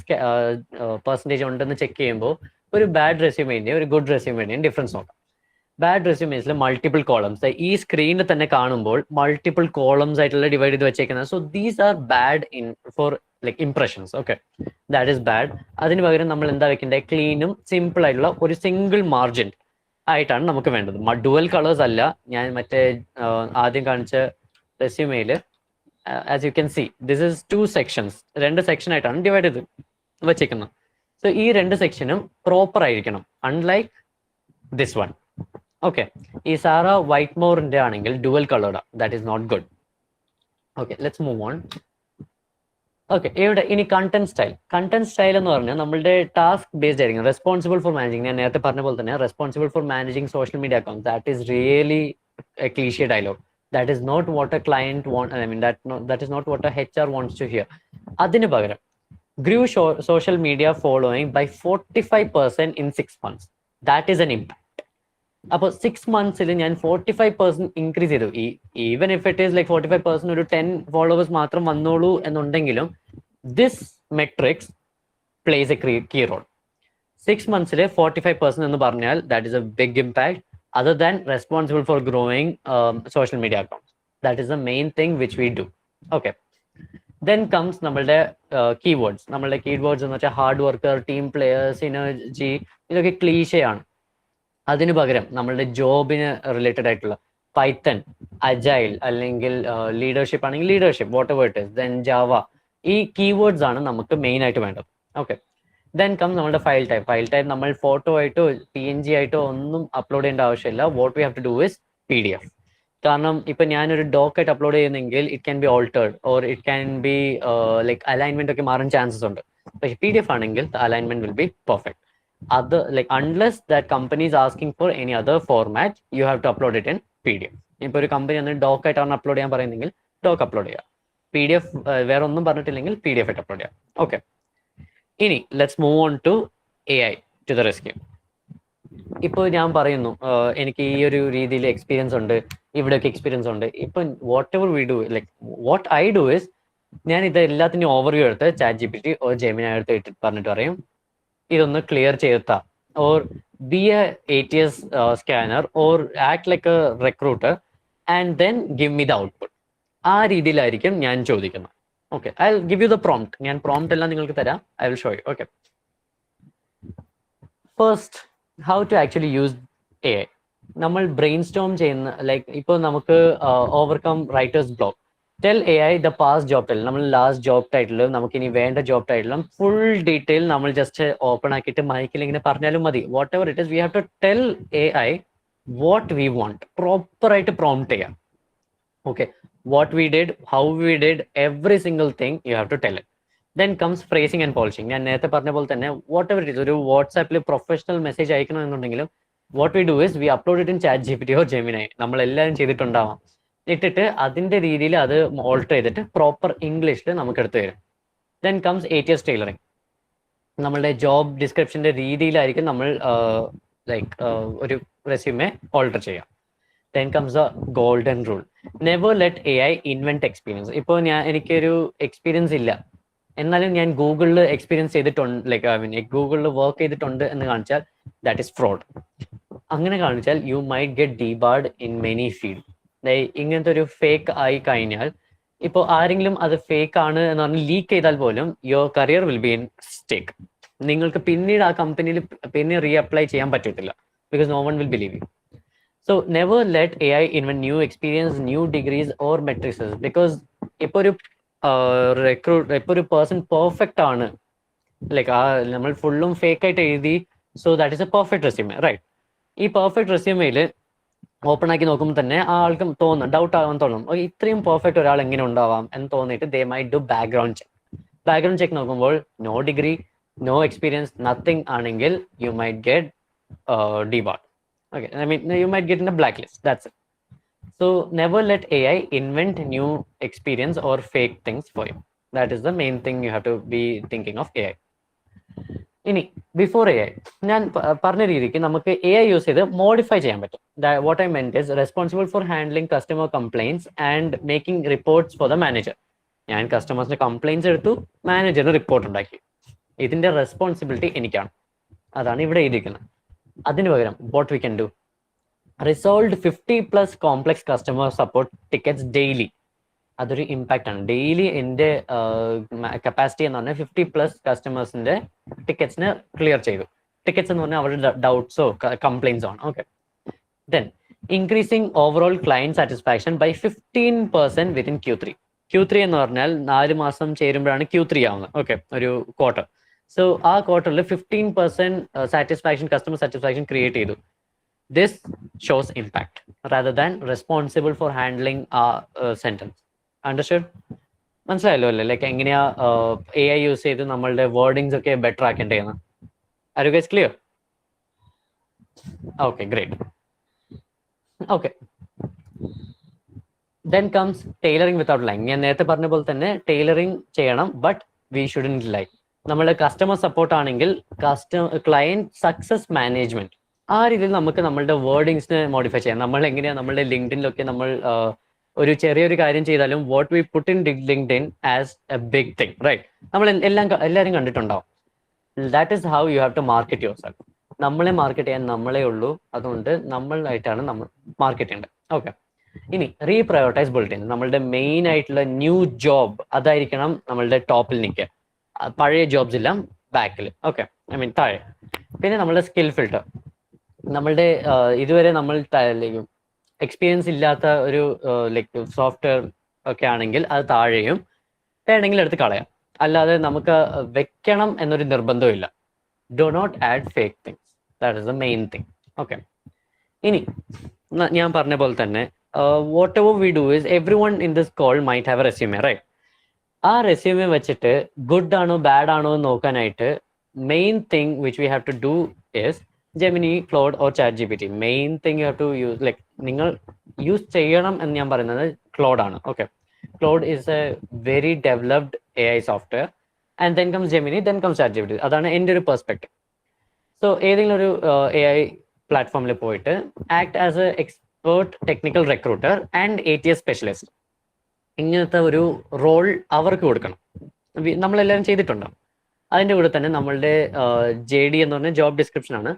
പെർസെൻറ്റേജ് ഉണ്ടെന്ന് ചെക്ക് ചെയ്യുമ്പോൾ ഒരു ബാഡ് റെസ്യൂമിന്റെയും ഒരു ഗുഡ് റെസ്യൂമിന്റെയും ഡിഫറൻസ് നോക്കാം. ബാഡ് റെസ്യൂമേസിൽ മൾട്ടിപ്പിൾ കോളംസ്, ഈ സ്ക്രീനിൽ തന്നെ കാണുമ്പോൾ മൾട്ടിപ്പിൾ കോളംസ് ആയിട്ടുള്ള ഡിവൈഡ് ചെയ്ത് വെച്ചേക്കുന്നത്. So these are bad for impressions. Okay, that is bad. അതിന് പകരം നമ്മൾ എന്താ വെക്കേണ്ടത്, ക്ലീനും സിമ്പിൾ ആയിട്ടുള്ള ഒരു സിംഗിൾ മാർജിൻ ആയിട്ടാണ് നമുക്ക് വേണ്ടത്. ഡുവൽ കളേഴ്സ് അല്ല. ഞാൻ മറ്റേ ആദ്യം കാണിച്ച റെസ്യൂമേയിൽ as you can see this is 2 sections, 2 section ആയിട്ടാണ് ഡിവൈഡ് ചെയ്ത് വെച്ചേക്കുന്നത്. സോ ഈ 2 സെക്ഷനും പ്രോപ്പർ ആയിരിക്കണം, അൺലൈക്ക് ദിസ് വൺ. ഓക്കെ, ഈ സാറ വൈറ്റ് മോറിന്റെ ആണെങ്കിൽ dual coloured, that is not good. Okay, let's move on. Okay, ഇവിടെ ഇനി കണ്ടന്റ് സ്റ്റൈൽ എന്ന് പറഞ്ഞാൽ നമ്മളുടെ ടാസ്ക് ബേസ്ഡ് ആയിരിക്കും. റെസ്പോൺസിബിൾ ഫോർ മാനേജിങ്, ഞാൻ നേരത്തെ പറഞ്ഞ പോലെ തന്നെ responsible for managing social media account. That is really a cliche dialogue. That is not what a client want. I mean, that is not what a HR wants to hear. അതിന് പകരം grew social media following by 45% in 6 months. That is an impact. അപ്പോൾ 6 monthsൽ ഞാൻ 45% increase ചെയ്തു. Even if it is like 45% ഒരു 10 followers മാത്രം വന്നോളൂ എന്നുണ്ടെങ്കിലും this metrics plays a key role. 6 monthsൽ 45% എന്ന് പറഞ്ഞാൽ that is a big impact. Other than responsible for growing social media accounts, that is the main thing which we do. Okay, then comes നമ്മളുടെ keywords. നമ്മളുടെ keywords എന്ന് വെച്ചാൽ hard worker, team player, synergy, ഇതൊക്കെ cliche ആണ്. അതിന് പകരം നമ്മളുടെ ജോബിന് റിലേറ്റഡ് ആയിട്ടുള്ള പൈത്തൺ, അജൈൽ അല്ലെങ്കിൽ ലീഡർഷിപ്പ് ആണെങ്കിൽ leadership, whatever it is, then Java, ഈ കീവേഡ്സ് ആണ് നമുക്ക് മെയിൻ ആയിട്ട് വേണ്ടത്. ഓക്കെ, ദെൻ കം നമ്മുടെ ഫയൽ ടൈപ്പ്. ഫയൽ ടൈപ്പ് നമ്മൾ ഫോട്ടോ ആയിട്ടോ PNG ആയിട്ടോ ഒന്നും അപ്ലോഡ് ചെയ്യേണ്ട ആവശ്യമില്ല. What we have to do is PDF. കാരണം ഇപ്പൊ ഞാനൊരു ഡോക്ക് ആയിട്ട് അപ്ലോഡ് ചെയ്യുന്നെങ്കിൽ it can B altered or it can be like alignment ഒക്കെ മാറാൻ ചാൻസസ് ഉണ്ട്. പക്ഷെ PDF ആണെങ്കിൽ അലൈൻമെന്റ് വിൽ ബി പെർഫെക്റ്റ്. അത് like unless that company is asking for any other format, you have to upload it in PDF. ഇപ്പൊ ഒരു company ഒന്ന് doc ആയിട്ടാണ് അപ്ലോഡ് ചെയ്യാൻ പറയുന്നെങ്കിൽ ഡോക്ക് അപ്ലോഡ് ചെയ്യുക. PDF വേറെ ഒന്നും പറഞ്ഞിട്ടില്ലെങ്കിൽ PDF ആയിട്ട് അപ്ലോഡ് ചെയ്യാം. ഓക്കെ, ഇനി let's move on to AI to the rescue. ഇപ്പോൾ ഞാൻ പറയുന്നു എനിക്ക് ഈ ഒരു രീതിയിൽ എക്സ്പീരിയൻസ് ഉണ്ട്, ഇവിടെയൊക്കെ എക്സ്പീരിയൻസ് ഉണ്ട്. ഇപ്പൊ what ever we do, like what I do is, ഞാൻ ഇത് എല്ലാത്തിനും ഓവർവ്യൂ എടുത്ത് ChatGPT ഓർ ജെമിനി എടുത്ത് പറഞ്ഞിട്ട് പറയും ഇതൊന്ന് ക്ലിയർ ചെയ്താ, or be a ATS scanner or act like a recruiter and then give me the output. ആ രീതിയിലായിരിക്കും ഞാൻ ചോദിക്കുന്നത്. Okay, I will give you the prompt. ഞാൻ പ്രോംപ്റ്റ് എല്ലാം നിങ്ങൾക്ക് തരാം. I will show you. Okay, first how to actually use AI. നമ്മൾ brainstorm ചെയ്യുന്ന, ലൈക്ക് ഇപ്പോൾ നമുക്ക് overcome writers block. Tell AI the past job title, നമ്മൾ last job title, നമുക്ക് ഇനി വേണ്ട ജോബ് ടൈറ്റിലും ഫുൾ ഡീറ്റെയിൽ നമ്മൾ ജസ്റ്റ് ഓപ്പൺ ആക്കിയിട്ട് മൈക്കിൽ ഇങ്ങനെ പറഞ്ഞാലും മതി. Whatever it is, we have to tell AI what we want. Proper ആയിട്ട് പ്രോംപ്റ്റ് ചെയ്യാം. Okay, what we did, how we did, every single thing you have to tell it. Then comes phrasing and polishing. ഞാൻ നേരത്തെ പറഞ്ഞ പോലെ തന്നെ whatever it is, ഒരു വാട്സാപ്പിൽ professional message അയക്കണമെന്നുണ്ടെങ്കിലും what we do is we upload it in ChatGPT or Gemini. നമ്മൾ എല്ലാവരും ചെയ്തിട്ടുണ്ടാവാം. ഇട്ടിട്ട് അതിന്റെ രീതിയിൽ അത് ഓൾട്ടർ ചെയ്തിട്ട് പ്രോപ്പർ ഇംഗ്ലീഷിൽ നമുക്ക് എടുത്തു തരും. Then comes ATS tailoring. നമ്മളുടെ ജോബ് ഡിസ്ക്രിപ്ഷന്റെ രീതിയിലായിരിക്കും നമ്മൾ ലൈക്ക് ഒരു റെസ്യൂമെ ഓൾട്ടർ ചെയ്യാം. Then comes the golden rule. Never let AI invent experience. ഇപ്പോൾ എനിക്കൊരു എക്സ്പീരിയൻസ് ഇല്ല, എന്നാലും ഞാൻ ഗൂഗിളിൽ എക്സ്പീരിയൻസ് ചെയ്തിട്ടുണ്ട്, ലൈക്ക് ഐ മീൻ ഗൂഗിളിൽ വർക്ക് ചെയ്തിട്ടുണ്ട് എന്ന് കാണിച്ചാൽ ദാറ്റ് ഇസ് ഫ്രോഡ്. അങ്ങനെ കാണിച്ചാൽ you might get debarred in many field. ഇങ്ങനത്തെ ഒരു ഫേക്ക് ആയി കഴിഞ്ഞാൽ, ഇപ്പോൾ ആരെങ്കിലും അത് ഫേക്ക് ആണ് എന്ന് പറഞ്ഞ് ലീക്ക് ചെയ്താൽ പോലും your career will be in stake. നിങ്ങൾക്ക് പിന്നീട് ആ കമ്പനിയിൽ പിന്നെ റീ അപ്ലൈ ചെയ്യാൻ പറ്റത്തില്ല, because no one will believe you. So never let AI invent new experience, new degrees or matrices, because ഇപ്പോൾ ഒരു ഇപ്പോൾ ഒരു പേഴ്സൺ പെർഫെക്റ്റ് ആണ്, ലൈക്ക് നമ്മൾ ഫുള്ളും ഫേക്ക് ആയിട്ട് എഴുതി, so that is a perfect resume, right? ഈ പെർഫെക്റ്റ് റെസ്യൂമയിൽ ഓപ്പൺ ആക്കി നോക്കുമ്പോൾ തന്നെ ആ ആൾക്കും തോന്നും, ഡൗട്ട് ആവാൻ തോന്നും, ഇത്രയും പെർഫെക്റ്റ് ഒരാൾ എങ്ങനെ ഉണ്ടാവാം എന്ന് തോന്നിയിട്ട് they might do background check. Background check നോക്കുമ്പോൾ no degree, no experience, nothing ആണെങ്കിൽ you might get debarred. Okay, I mean, you might get in a blacklist. That's it. So never let AI invent new experience or fake things for you. That is the main thing you have to be thinking of AI. ഇനി before AI, ഞാൻ പറഞ്ഞ രീതിക്ക് നമുക്ക് AI use ചെയ്ത് modify ചെയ്യാൻ പറ്റും. What I meant is responsible for handling customer complaints and making reports for the manager. ഞാൻ കസ്റ്റമേഴ്സിന്റെ കംപ്ലൈൻറ്റ്സ് എടുത്തു, മാനേജറിന് റിപ്പോർട്ട് ഉണ്ടാക്കി. ഇതിന്റെ റെസ്പോൺസിബിലിറ്റി എനിക്കാണ്. അതാണ് ഇവിടെ എഴുതിയിരിക്കുന്നത്. അതിന് പകരം what we can do, resolve 50+ complex customer support tickets daily. അതൊരു ഇമ്പാക്റ്റ് ആണ്. ഡെയിലി എൻ്റെ കപ്പാസിറ്റി എന്ന് പറഞ്ഞാൽ 50+ കസ്റ്റമേഴ്സിന്റെ ടിക്കറ്റ്സിന് ക്ലിയർ ചെയ്തു. ടിക്കറ്റ്സ് എന്ന് പറഞ്ഞാൽ അവരുടെ ഡൗട്ട്സോ കംപ്ലൈൻസോ ആണ്. Okay, then increasing overall client satisfaction by 15% within Q3. Q3 എന്ന് പറഞ്ഞാൽ 4 മാസം ചേരുമ്പോഴാണ് Q3 ആവുന്നത്. ഓക്കെ, ഒരു ക്വാർട്ടർ. സോ ആ ക്വാർട്ടറിൽ 15% സാറ്റിസ്ഫാക്ഷൻ, കസ്റ്റമർ സാറ്റിസ്ഫാക്ഷൻ ക്രിയേറ്റ് ചെയ്തു. This shows impact rather than responsible for handling ആ സെന്റൻസ്. അണ്ടർസ്റ്റുഡ്? മനസ്സിലായല്ലോ അല്ലേ? ലൈക്ക് എങ്ങനെയാ AI യൂസ് ചെയ്ത് നമ്മളുടെ വേർഡിങ്സ് ഒക്കെ ബെറ്റർ ആക്കേണ്ടതെന്ന്. Are you guys clear? Okay, great. Okay, then comes tailoring without lying. ഞാൻ നേരത്തെ പറഞ്ഞ പോലെ തന്നെ ടൈലറിംഗ് ചെയ്യണം, ബട്ട് വി ഷുഡൻറ്റ് ലൈ. നമ്മുടെ കസ്റ്റമർ സപ്പോർട്ട് ആണെങ്കിൽ ക്ലയന്റ് സക്സസ് മാനേജ്മെന്റ്, ആ രീതിയിൽ നമുക്ക് നമ്മളുടെ വേർഡിങ്സിനെ മോഡിഫൈ ചെയ്യാം. നമ്മൾ എങ്ങനെയാണ് നമ്മളുടെ ലിങ്ക്ഡിനിലൊക്കെ നമ്മൾ ഒരു ചെറിയൊരു കാര്യം ചെയ്താലും what we put in LinkedIn as a big thing, right? നമ്മൾ എല്ലാവരും കണ്ടിട്ടുണ്ടാവും. That is how you have to market yourself. നമ്മളെ മാർക്കറ്റ് ചെയ്യാൻ നമ്മളെ ഉള്ളൂ, അതുകൊണ്ട് നമ്മളായിട്ടാണ് നമ്മൾ മാർക്കറ്റ് ചെയ്യേണ്ടത്. ഓക്കെ, ഇനി റീപ്രയോറിറ്റൈസ് ബുള്ളറ്റിൻ. നമ്മളുടെ മെയിൻ ആയിട്ടുള്ള ന്യൂ ജോബ് അതായിരിക്കണം നമ്മളുടെ ടോപ്പിൽ നിൽക്കുക. പഴയ ജോബ്സ് എല്ലാം ബാക്കിൽ, ഓക്കെ, ഐ മീൻ താഴെ. പിന്നെ നമ്മളുടെ സ്കിൽ ഫിൽട്ടർ. നമ്മളുടെ ഇതുവരെ നമ്മൾ എക്സ്പീരിയൻസ് ഇല്ലാത്ത ഒരു ലൈക്ക് സോഫ്റ്റ്വെയർ ഒക്കെ ആണെങ്കിൽ അത് താഴെയും വേണമെങ്കിൽ എടുത്ത് കളയാം. അല്ലാതെ നമുക്ക് വെക്കണം എന്നൊരു നിർബന്ധമില്ല. Do not add fake things, that is the main thing. Okay, ഇനി ഞാൻ പറഞ്ഞ പോലെ തന്നെ whatever we do is everyone in this call might have a resume, right? ആ റെസ്യൂമെ വെച്ചിട്ട് ഗുഡ് ആണോ ബാഡ് ആണോ എന്ന് നോക്കാനായിട്ട് main thing which we have to do is Gemini, Claude or ChatGPT. Main thing you have to use, like നിങ്ങൾ use ചെയ്യണം എന്ന് ഞാൻ പറയുന്നത് ക്ലോഡ് ആണ്. Okay, Claude is A very developed AI software, and then comes Gemini, then comes chat G P T. അതാണ് എൻ്റെ ഒരു perspective. So ഏതെങ്കിലും ഒരു AI പ്ലാറ്റ്ഫോമിൽ പോയിട്ട് act as A expert technical recruiter and ATS specialist, ഇങ്ങനത്തെ ഒരു റോൾ അവർക്ക് കൊടുക്കണം. നമ്മളെല്ലാവരും ചെയ്തിട്ടുണ്ടോ? അതിൻ്റെ കൂടെ തന്നെ നമ്മളുടെ JD എന്ന് പറഞ്ഞ ജോബ് ഡിസ്ക്രിപ്ഷൻ ആണ്.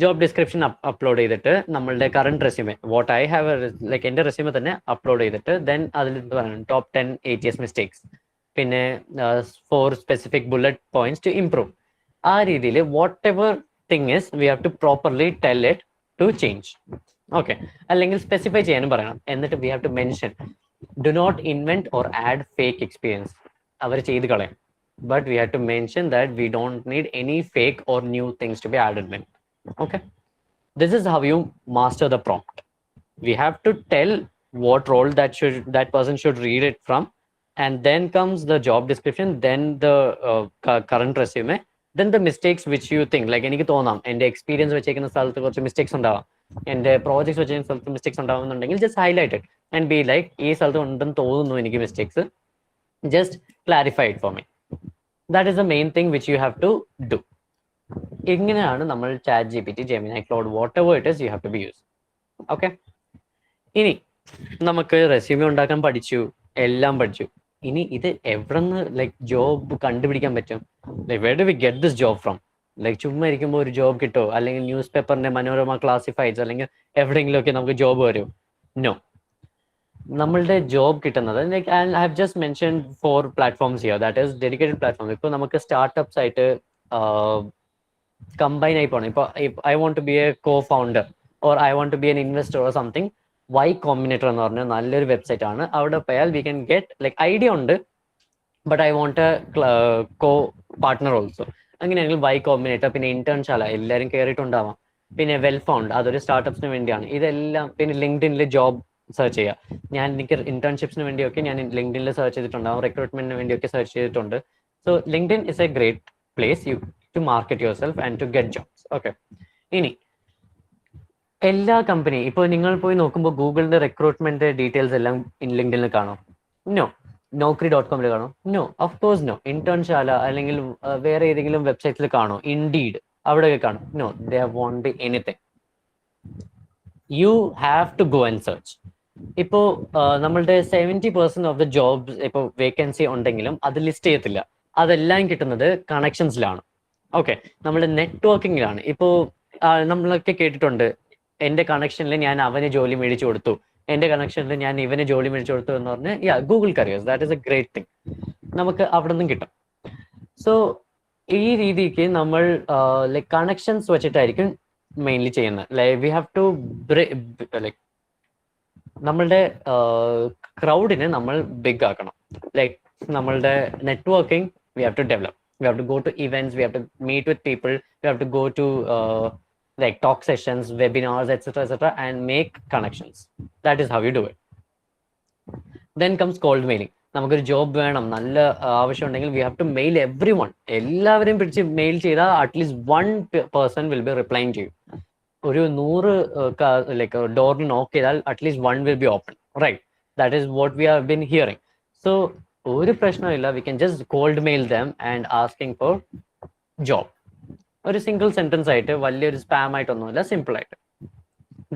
ജോബ് ഡിസ്ക്രിപ്ഷൻ അപ്ലോഡ് ചെയ്തിട്ട് നമ്മളുടെ current resume, what I have like എൻ്റെ റെസ്യൂമെ തന്നെ അപ്ലോഡ് ചെയ്തിട്ട് ദെൻ അതിൽ പറയണം ടോപ്പ് 10 ATS മിസ്റ്റേക്സ്, പിന്നെ 4 specific bullet points to improve. ആ രീതിയിൽ whatever thing is we have to properly tell it to change. Okay, അല്ലെങ്കിൽ സ്പെസിഫൈ ചെയ്യാനും പറയണം. എന്നിട്ട് we have to mention do not invent or add fake experience. അവർ ചെയ്ത് കളയാം, but we have to mention that we don't need any fake or new things to be added in. Okay, this is how you master the prompt. We have to tell what role that person should read it from, and then comes the job description, then the current resume, then the mistakes which you think, like എനിക്ക് തോന്നാം എൻ്റെ experience വെച്ചേക്കുന്ന സ്ഥലത്ത് കുറച്ച് mistakes ഉണ്ടാവാം, എൻ്റെ projects വെച്ചേക്കുന്ന സ്ഥലത്ത് മിസ്റ്റേക്സ് ഉണ്ടാവുന്നുണ്ടെങ്കിൽ just highlight it and be like ഈ സ്ഥലത്ത് ഉണ്ടെന്ന് തോന്നുന്നു എനിക്ക് mistakes, just clarify it for me. That is the main thing which you have to do. ഇങ്ങനെയാണ് നമ്മൾ chat GPT, Gemini, cloud, whatever it is you have to be used. Okay, ഇനി നമുക്ക് resume ഉണ്ടാക്കാൻ പഠിച്ചു, എല്ലാം പഠിച്ചു. ഇനി ഇത് എവിടെന്ന് ലൈക്ക് ജോബ് കണ്ടുപിടിക്കാൻ പറ്റും? Like where do we get this job from? Like ചുമ്മാ ഇരിക്കുമ്പോൾ ഒരു ജോബ് കിട്ടോ, അല്ലെങ്കിൽ ന്യൂസ് പേപ്പറിന്റെ മനോരമ ക്ലാസിഫൈഡ്സ് അല്ലെങ്കിൽ എവിടെയെങ്കിലുമൊക്കെ നമുക്ക് ജോബ് വരും? നോ. നമ്മളുടെ ജോബ് കിട്ടുന്നത് like I have just mention 4 platforms here, that is dedicated platform. ഇപ്പോൾ നമുക്ക് സ്റ്റാർട്ടപ്സ് ആയിട്ട് കമ്പൈൻ ആയി പോകണം. ഇപ്പോൾ I want to be a co founder or I want to be an investor or something, Y Combinator എന്ന് പറഞ്ഞ നല്ലൊരു website ആണ്. അവിടെ പോയാൽ we can get like idea ഉണ്ട്, but I want a co partner also. അങ്ങനെയാണെങ്കിൽ Y Combinator, പിന്നെ ഇന്റേൺശാല എല്ലാവരും കയറിയിട്ടുണ്ടാവാം, പിന്നെ വെൽ ഫൗണ്ട് അതൊരു സ്റ്റാർട്ടപ്സിന് വേണ്ടിയാണ്. ഇതെല്ലാം പിന്നെ ലിങ്ക്ഡിനിൽ ജോബ് സെർച്ച് ചെയ്യുക. എനിക്ക് ഇന്റേൺഷിപ്സിന് വേണ്ടിയൊക്കെ ഞാൻ ലിങ്ക്ഡിനിൽ സെർച്ച് ചെയ്തിട്ടുണ്ടാവും, റിക്രൂട്ട്മെന്റിന് വേണ്ടിയൊക്കെ സെർച്ച് ചെയ്തിട്ടുണ്ട്. So LinkedIn is a great place you to market yourself and to get jobs. Okay, ഇനി എല്ലാ കമ്പനി ഇപ്പോൾ നിങ്ങൾ പോയി നോക്കുമ്പോൾ ഗൂഗിളിന്റെ റിക്രൂട്ട്മെന്റ് ഡീറ്റെയിൽസ് എല്ലാം ലിങ്ക്ഡിനിൽ കാണും? നോ. Naukri.com കാണോ? No, of course no. Internshala അല്ലെങ്കിൽ വേറെ ഏതെങ്കിലും വെബ്സൈറ്റിൽ കാണോ? ഇൻഡീഡ് അവിടെയൊക്കെ കാണും? No, they won't be anything. You have to go and search. ഇപ്പോൾ നമ്മളുടെ 70% ഓഫ് ദ ജോബ്സ് ഇപ്പോൾ വേക്കൻസി ഉണ്ടെങ്കിലും അത് ലിസ്റ്റ് ചെയ്യത്തില്ല. അതെല്ലാം കിട്ടുന്നത് കണക്ഷൻസിലാണ്. ഓക്കെ, നമ്മുടെ നെറ്റ്വർക്കിങ്ങിലാണ്. ഇപ്പോൾ നമ്മളൊക്കെ കേട്ടിട്ടുണ്ട്, എൻ്റെ കണക്ഷനിൽ ഞാൻ അവന് ജോലി മേടിച്ചു കൊടുത്തു, എൻ്റെ കണക്ഷനിൽ ഞാൻ ഇവന് ജോലി മേടിച്ചു കൊടുത്തു എന്ന് പറഞ്ഞ് Google careers, that is a great thing. നമുക്ക് അവിടെ നിന്നും കിട്ടും. സോ ഈ രീതിക്ക് നമ്മൾ ലൈക്ക് കണക്ഷൻസ് വെച്ചിട്ടായിരിക്കും മെയിൻലി ചെയ്യുന്നത്. Like we have to like നമ്മളുടെ ക്രൗഡിനെ നമ്മൾ ബിഗ് ആക്കണം. ലൈക്ക് നമ്മളുടെ networking we have to develop. We have to go to events, we have to meet with people, we have to go to like talk sessions, webinars, etc., and make connections. That is how you do it. Then comes cold mailing. നമുക്കൊരു job വേണം, നല്ല ആവശ്യമുണ്ടെങ്കിൽ we have to mail everyone. എല്ലാവരെയും പിടിച്ച് mail ചെയ്താൽ at least 1 person will be replying to you. ഒരു 100 like ഡോറിൽ നോക്ക് ചെയ്താൽ at least 1 will be open, right? That is what we have been hearing. So ഒരു പ്രശ്നമില്ല, we can just cold mail them and asking for job. ഒരു single sentence ആയിട്ട്, വലിയൊരു spam ആയിട്ടൊന്നുമില്ല, simple ആയിട്ട്.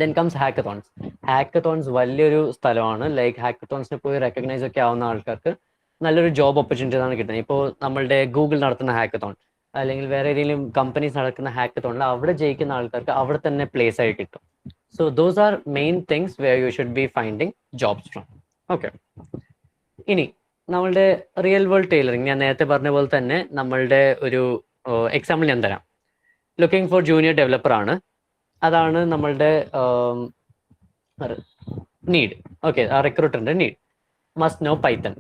Then comes hackathons. ഹാക്കത്തോൺസ് വലിയൊരു സ്ഥലമാണ്. Like ഹാക്കത്തോൺസിന് പോയി റെക്കഗ്നൈസ് ഒക്കെ ആവുന്ന ആൾക്കാർക്ക് നല്ലൊരു ജോബ് ഓപ്പർച്യൂണിറ്റീസ് ആണ് കിട്ടുന്നത്. ഇപ്പോൾ നമ്മളുടെ ഗൂഗിൾ നടത്തുന്ന ഹാക്കത്തോൺ അല്ലെങ്കിൽ വേറെ ഏതെങ്കിലും കമ്പനീസ് നടക്കുന്ന ഹാക്കത്തോണിൽ അവിടെ ജയിക്കുന്ന ആൾക്കാർക്ക് അവിടെ തന്നെ പ്ലേസ് ആയി കിട്ടും. So those are main things where you should be finding jobs from. Okay, ഇനി നമ്മളുടെ റിയൽ വേൾഡ് ടൈലറിങ്, ഞാൻ നേരത്തെ പറഞ്ഞ പോലെ തന്നെ നമ്മളുടെ ഒരു എക്സാമ്പിൾ ഞാൻ തരാം. ലുക്കിംഗ് ഫോർ ജൂനിയർ ഡെവലപ്പർ ആണ്. അതാണ് നമ്മളുടെ നീഡ്. ഓക്കെ, ആ റിക്രൂട്ടറിന്റെ need. Must know Python.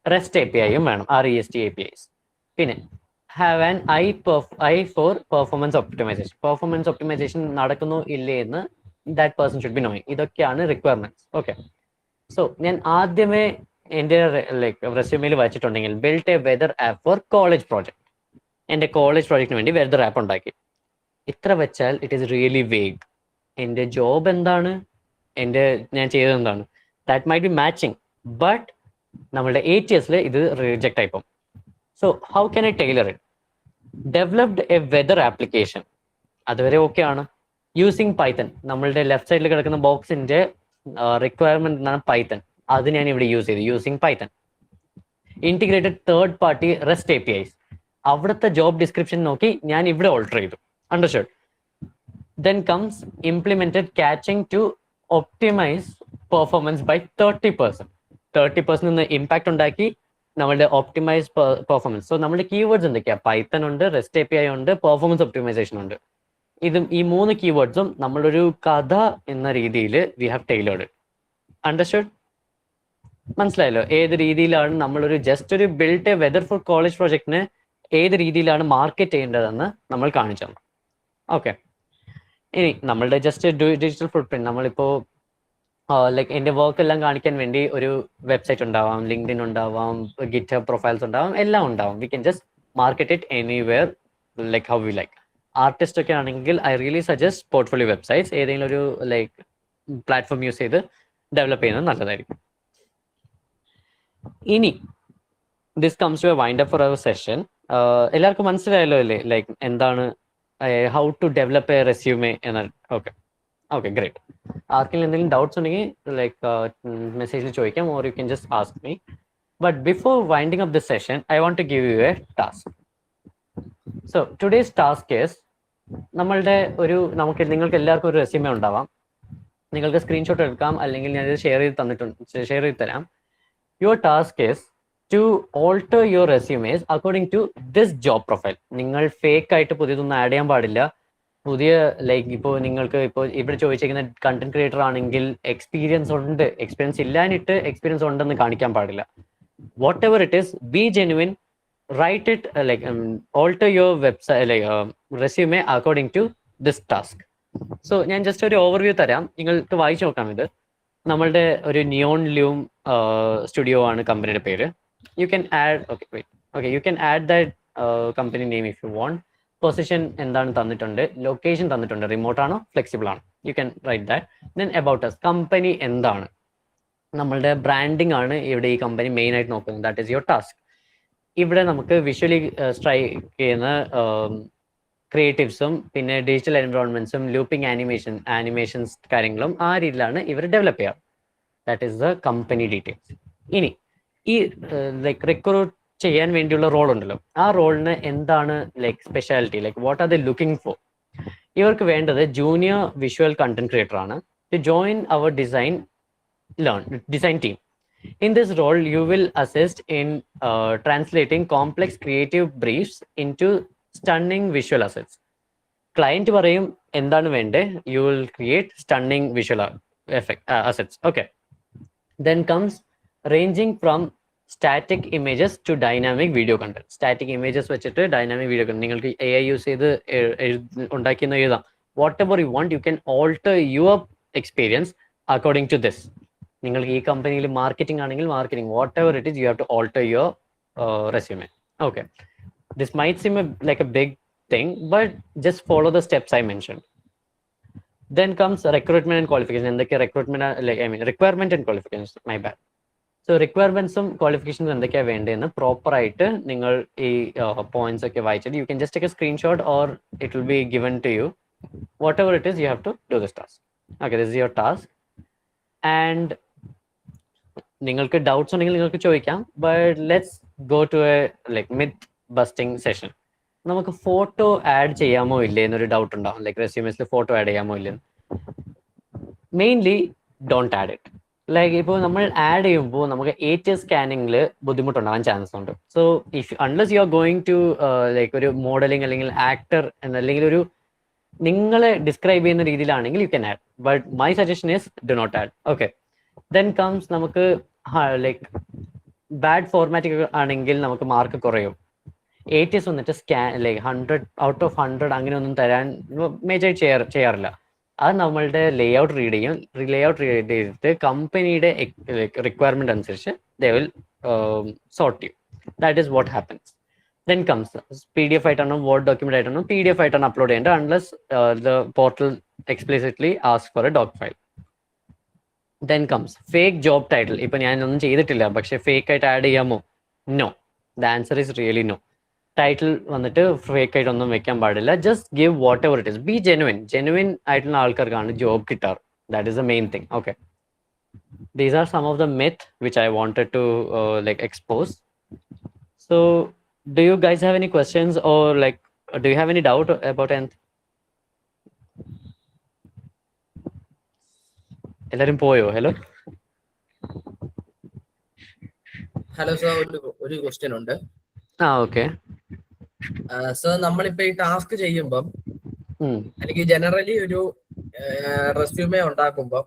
REST API യും വേണം, REST APIs. പിന്നെ have an AI for performance optimisation. Performance optimisation നടക്കുന്നോ ഇല്ലേ എന്ന് that person should be knowing. ഇതൊക്കെയാണ് റിക്വയർമെന്റ്സ്. ഓക്കെ, സോ ഞാൻ ആദ്യമേ എൻ്റെ ലൈക്ക് റെസ്യൂമിൽ വായിച്ചിട്ടുണ്ടെങ്കിൽ build a weather app for college project. എൻ്റെ കോളേജ് പ്രോജക്റ്റിന് വേണ്ടി വെദർ ആപ്പ് ഉണ്ടാക്കി. ഇത്ര വെച്ചാൽ ഇറ്റ് ഈസ് റിയലി വേഗ്. എൻ്റെ ജോബ് എന്താണ്, ഞാൻ ചെയ്തത് എന്താണ്, that might be matching, but നമ്മളുടെ ATSൽ ഇത് റിജക്റ്റ് ആയിപ്പോൾ. So how can I tailor it? Developed a weather application, അതുവരെ ഓക്കെ ആണ്. യൂസിങ് പൈത്തൺ, നമ്മളുടെ ലെഫ്റ്റ് സൈഡിൽ കിടക്കുന്ന ബോക്സിന്റെ റിക്വയർമെന്റ് എന്നാണ് പൈത്തൺ. അത് ഞാൻ ഇവിടെ യൂസ് ചെയ്തു, using Python. Integrated third party REST APIs, അവിടുത്തെ ജോബ് ഡിസ്ക്രിപ്ഷൻ നോക്കി ഞാൻ ഇവിടെ ഓൾട്ടർ ചെയ്തു. Understood? Then comes implemented caching to optimise performance by 30%. 30% നിന്ന് ഇമ്പാക്ട് ഉണ്ടാക്കി നമ്മളുടെ ഒപ്റ്റിമൈസ് പെർഫോമൻസ്. സോ നമ്മുടെ കീവേഡ്സ് എന്തൊക്കെയാ? പൈത്തൺ ഉണ്ട്, REST API ഉണ്ട്, പെർഫോമൻസ് ഒപ്റ്റിമൈസേഷൻ ഉണ്ട്. ഈ 3 കീവേഡ്സും നമ്മളൊരു കഥ എന്ന രീതിയിൽ വി ഹാവ് ടൈലേർഡ്. അണ്ടർസ്റ്റുഡ്? മനസ്സിലായല്ലോ ഏത് രീതിയിലാണ് നമ്മളൊരു ജസ്റ്റ് ഒരു build a whether four college പ്രോജക്റ്റിന് ഏത് രീതിയിലാണ് മാർക്കറ്റ് ചെയ്യേണ്ടതെന്ന് നമ്മൾ കാണിച്ചു. ഓക്കെ, ഇനി നമ്മളുടെ ജസ്റ്റ് ഡിജിറ്റൽ ഫുട് പ്രിന്റ്, നമ്മളിപ്പോൾ ലൈക്ക് എൻ്റെ വർക്ക് എല്ലാം കാണിക്കാൻ വേണ്ടി ഒരു വെബ്സൈറ്റ് ഉണ്ടാവാം, ലിങ്ക്ഡിൻ ഉണ്ടാവാം, ഗിറ്റ്ഹബ് പ്രൊഫൈൽസ് ഉണ്ടാവാം, എല്ലാം ഉണ്ടാവാം. We can just market it anywhere like how we like. Artist ഒക്കെ ആണെങ്കിൽ I really suggest portfolio websites ഏതെങ്കിലും ഒരു ലൈക്ക് പ്ലാറ്റ്ഫോം യൂസ് ചെയ്ത് ഡെവലപ്പ് ചെയ്യുന്നത് നല്ലതായിരിക്കും. ഇനി this comes to a wind up for our session. എല്ലാവർക്കും മനസ്സിലായല്ലോ അല്ലേ ലൈക്ക് എന്താണ് how to develop a resume എന്ന? Okay great. ആർക്കെങ്കിലും എന്തെങ്കിലും ഡൗട്ട്സ് ഉണ്ടെങ്കിൽ ലൈക്ക് മെസ്സേജിൽ ചോദിക്കാം, or you can just ask me. But before winding up this session I want to give you a task. So today's task is, നിങ്ങൾക്ക് എല്ലാവർക്കും ഒരു resume ഉണ്ടാവാം. നിങ്ങൾക്ക് സ്ക്രീൻഷോട്ട് എടുക്കാം, അല്ലെങ്കിൽ ഞാനിത് ഷെയർ ചെയ്ത് തരാം. Your task is to alter your resumes according to this job profile. നിങ്ങൾ ഫേക്ക് ആയിട്ട് പുതിയതൊന്നും ആഡ് ചെയ്യാൻ പാടില്ല. പുതിയ ലൈക്ക് ഇപ്പോൾ നിങ്ങൾക്ക് ഇവിടെ ചോദിച്ചിരിക്കുന്ന കണ്ടന്റ് ക്രിയേറ്റർ ആണെങ്കിൽ എക്സ്പീരിയൻസ് ഇല്ലാഞ്ഞിട്ട് എക്സ്പീരിയൻസ് ഉണ്ടെന്ന് കാണിക്കാൻ പാടില്ല. What ever it is, B genuine, write it alter your website resume according to this task. So ഞാൻ ജസ്റ്റ് ഒരു ഓവർവ്യൂ തരാം, നിങ്ങൾക്ക് വായിച്ചു നോക്കാം. ഇത് നമ്മളുടെ ഒരു നിയോൺ ലൂം സ്റ്റുഡിയോ ആണ് കമ്പനിയുടെ പേര്. You can add you can add that company name if you want. Position എന്താണ് തന്നിട്ടുണ്ട്, ലൊക്കേഷൻ തന്നിട്ടുണ്ട്, റിമോട്ട് ആണോ ഫ്ലെക്സിബിൾ ആണ്, you can write that. Then about us, company എന്താണ്, നമ്മളുടെ ബ്രാൻഡിങ് ആണ് ഇവിടെ ഈ കമ്പനി മെയിൻ ആയിട്ട് നോക്കുന്നത്. That is your task. ഇവിടെ നമുക്ക് വിഷ്വലി സ്ട്രൈക്ക് ചെയ്യുന്ന ക്രിയേറ്റീവ്സും പിന്നെ ഡിജിറ്റൽ എൻവയോൺമെന്റ്സും ലൂപ്പിംഗ് ആനിമേഷൻസ് കാര്യങ്ങളും ആ രീതിയിലാണ് ഇവർ ഡെവലപ്പ് ചെയ്യാറ്. That is the company details. ഇനി ഈ ലൈക്ക് റിക്രൂട്ട് ചെയ്യാൻ വേണ്ടിയുള്ള റോൾ ഉണ്ടല്ലോ, ആ റോളിന് എന്താണ് like speciality, like what are the looking for? ഇവർക്ക് വേണ്ടത് ജൂനിയർ വിഷ്വൽ കണ്ടന്റ് ക്രിയേറ്റർ ആണ് to join our design team. In this role, you will assist in translating complex creative briefs into stunning visual assets. Client പറയും എന്താണ് വേണ്ടേ, you will create stunning visual assets. Okay. Then comes ranging from static images to dynamic video content. Static images വെച്ചിട്ട് dynamic video content നിങ്ങൾക്ക് AI use ചെയ്ത് ഉണ്ടാക്കിയെന്ന് എഴുതാം. Whatever you want, you can alter your experience according to this. നിങ്ങൾക്ക് ഈ കമ്പനിയിൽ marketing ആണെങ്കിൽ marketing, whatever it is, you have to alter your resume. Okay, this might seem like a big thing, but just follow the steps I mention. Then comes recruitment and qualification. എന്തൊക്കെ requirement and qualifications, my bad. So റിക്വയർമെന്റ്സും ക്വാളിഫിക്കേഷൻസും എന്തൊക്കെയാണ് വേണ്ടതെന്ന് പ്രോപ്പറായിട്ട് നിങ്ങൾ ഈ points ഒക്കെ വായിച്ചിട്ട് you can just take a screenshot or it will be given to you. Whatever it is, you have to do this task. Okay, this is your task. And നിങ്ങൾക്ക് ഡൗട്ട്സ് ഉണ്ടെങ്കിൽ നിങ്ങൾക്ക് ചോദിക്കാം. But let's go to a like myth busting session. നമുക്ക് photo add ചെയ്യാമോ ഇല്ലേ എന്നൊരു doubt ഉണ്ടാവും, like റെസ്യൂമേസിൽ photo add ചെയ്യാമോ ഇല്ലെന്ന്. Mainly don't add it. Like ഇപ്പോൾ നമ്മൾ ആഡ് ചെയ്യുമ്പോൾ നമുക്ക് ATS സ്കാനിങ്ങിൽ ബുദ്ധിമുട്ടുണ്ടാകാൻ ചാൻസ് ഉണ്ട്. So if unless you are going to like ഒരു മോഡലിംഗ് അല്ലെങ്കിൽ ആക്ടർ അല്ലെങ്കിൽ ഒരു നിങ്ങളെ ഡിസ്ക്രൈബ് ചെയ്യുന്ന രീതിയിലാണെങ്കിൽ you can add, but my suggestion is do not add. Okay, then comes നമുക്ക് ലൈക്ക് ബാഡ് ഫോർമാറ്റിക് ആണെങ്കിൽ നമുക്ക് മാർക്ക് കുറയും. ATS വന്നിട്ട് ലൈക്ക് 100 ഔട്ട് ഓഫ് 100 അങ്ങനെ ഒന്നും തരാൻ മേജർ ചെയ്യാറില്ല. അത് നമ്മളുടെ ലേ ഔട്ട് റീഡ് ചെയ്യും. ലേ ഔട്ട് റീഡ് ചെയ്തിട്ട് കമ്പനിയുടെ റിക്വയർമെന്റ് അനുസരിച്ച് ദേ വിൽ സോർട്ട് ചെയ്യും. That is what happens. Then comes PDF ആയിട്ടാണോ വേർഡ് ഡോക്യുമെന്റ് ആയിട്ടാണോ PDF ആയിട്ടാണ് അപ്ലോഡ് ചെയ്യേണ്ടത്, unless the portal explicitly asks for a doc file. Then comes fake job title. ഇപ്പൊ ഞാൻ ഒന്നും ചെയ്തിട്ടില്ല, പക്ഷെ ഫേക്ക് ആയിട്ട് ആഡ് ചെയ്യാമോ? No. The answer is really no. Title വന്നിട്ട് ഫേക്ക് ആയിട്ടൊന്നും വെക്കാൻ പാടില്ല. Just give whatever it is. Be genuine ആയിട്ടുള്ള ആൾക്കാർക്കാണ് ജോബ് കിട്ടാറ്. That is the main thing. Okay, these are some of the myth which I wanted to like expose. So do you guys have any questions, or like do you have any doubt about anything? എല്ലാരും പോയോ? Hello sir, ഒരു question ഉണ്ട്. Okay sir, നമ്മളിപ്പോ ഈ task ചെയ്യുമ്പം എനിക്ക് generally ഒരു resume ഉണ്ടാക്കുമ്പം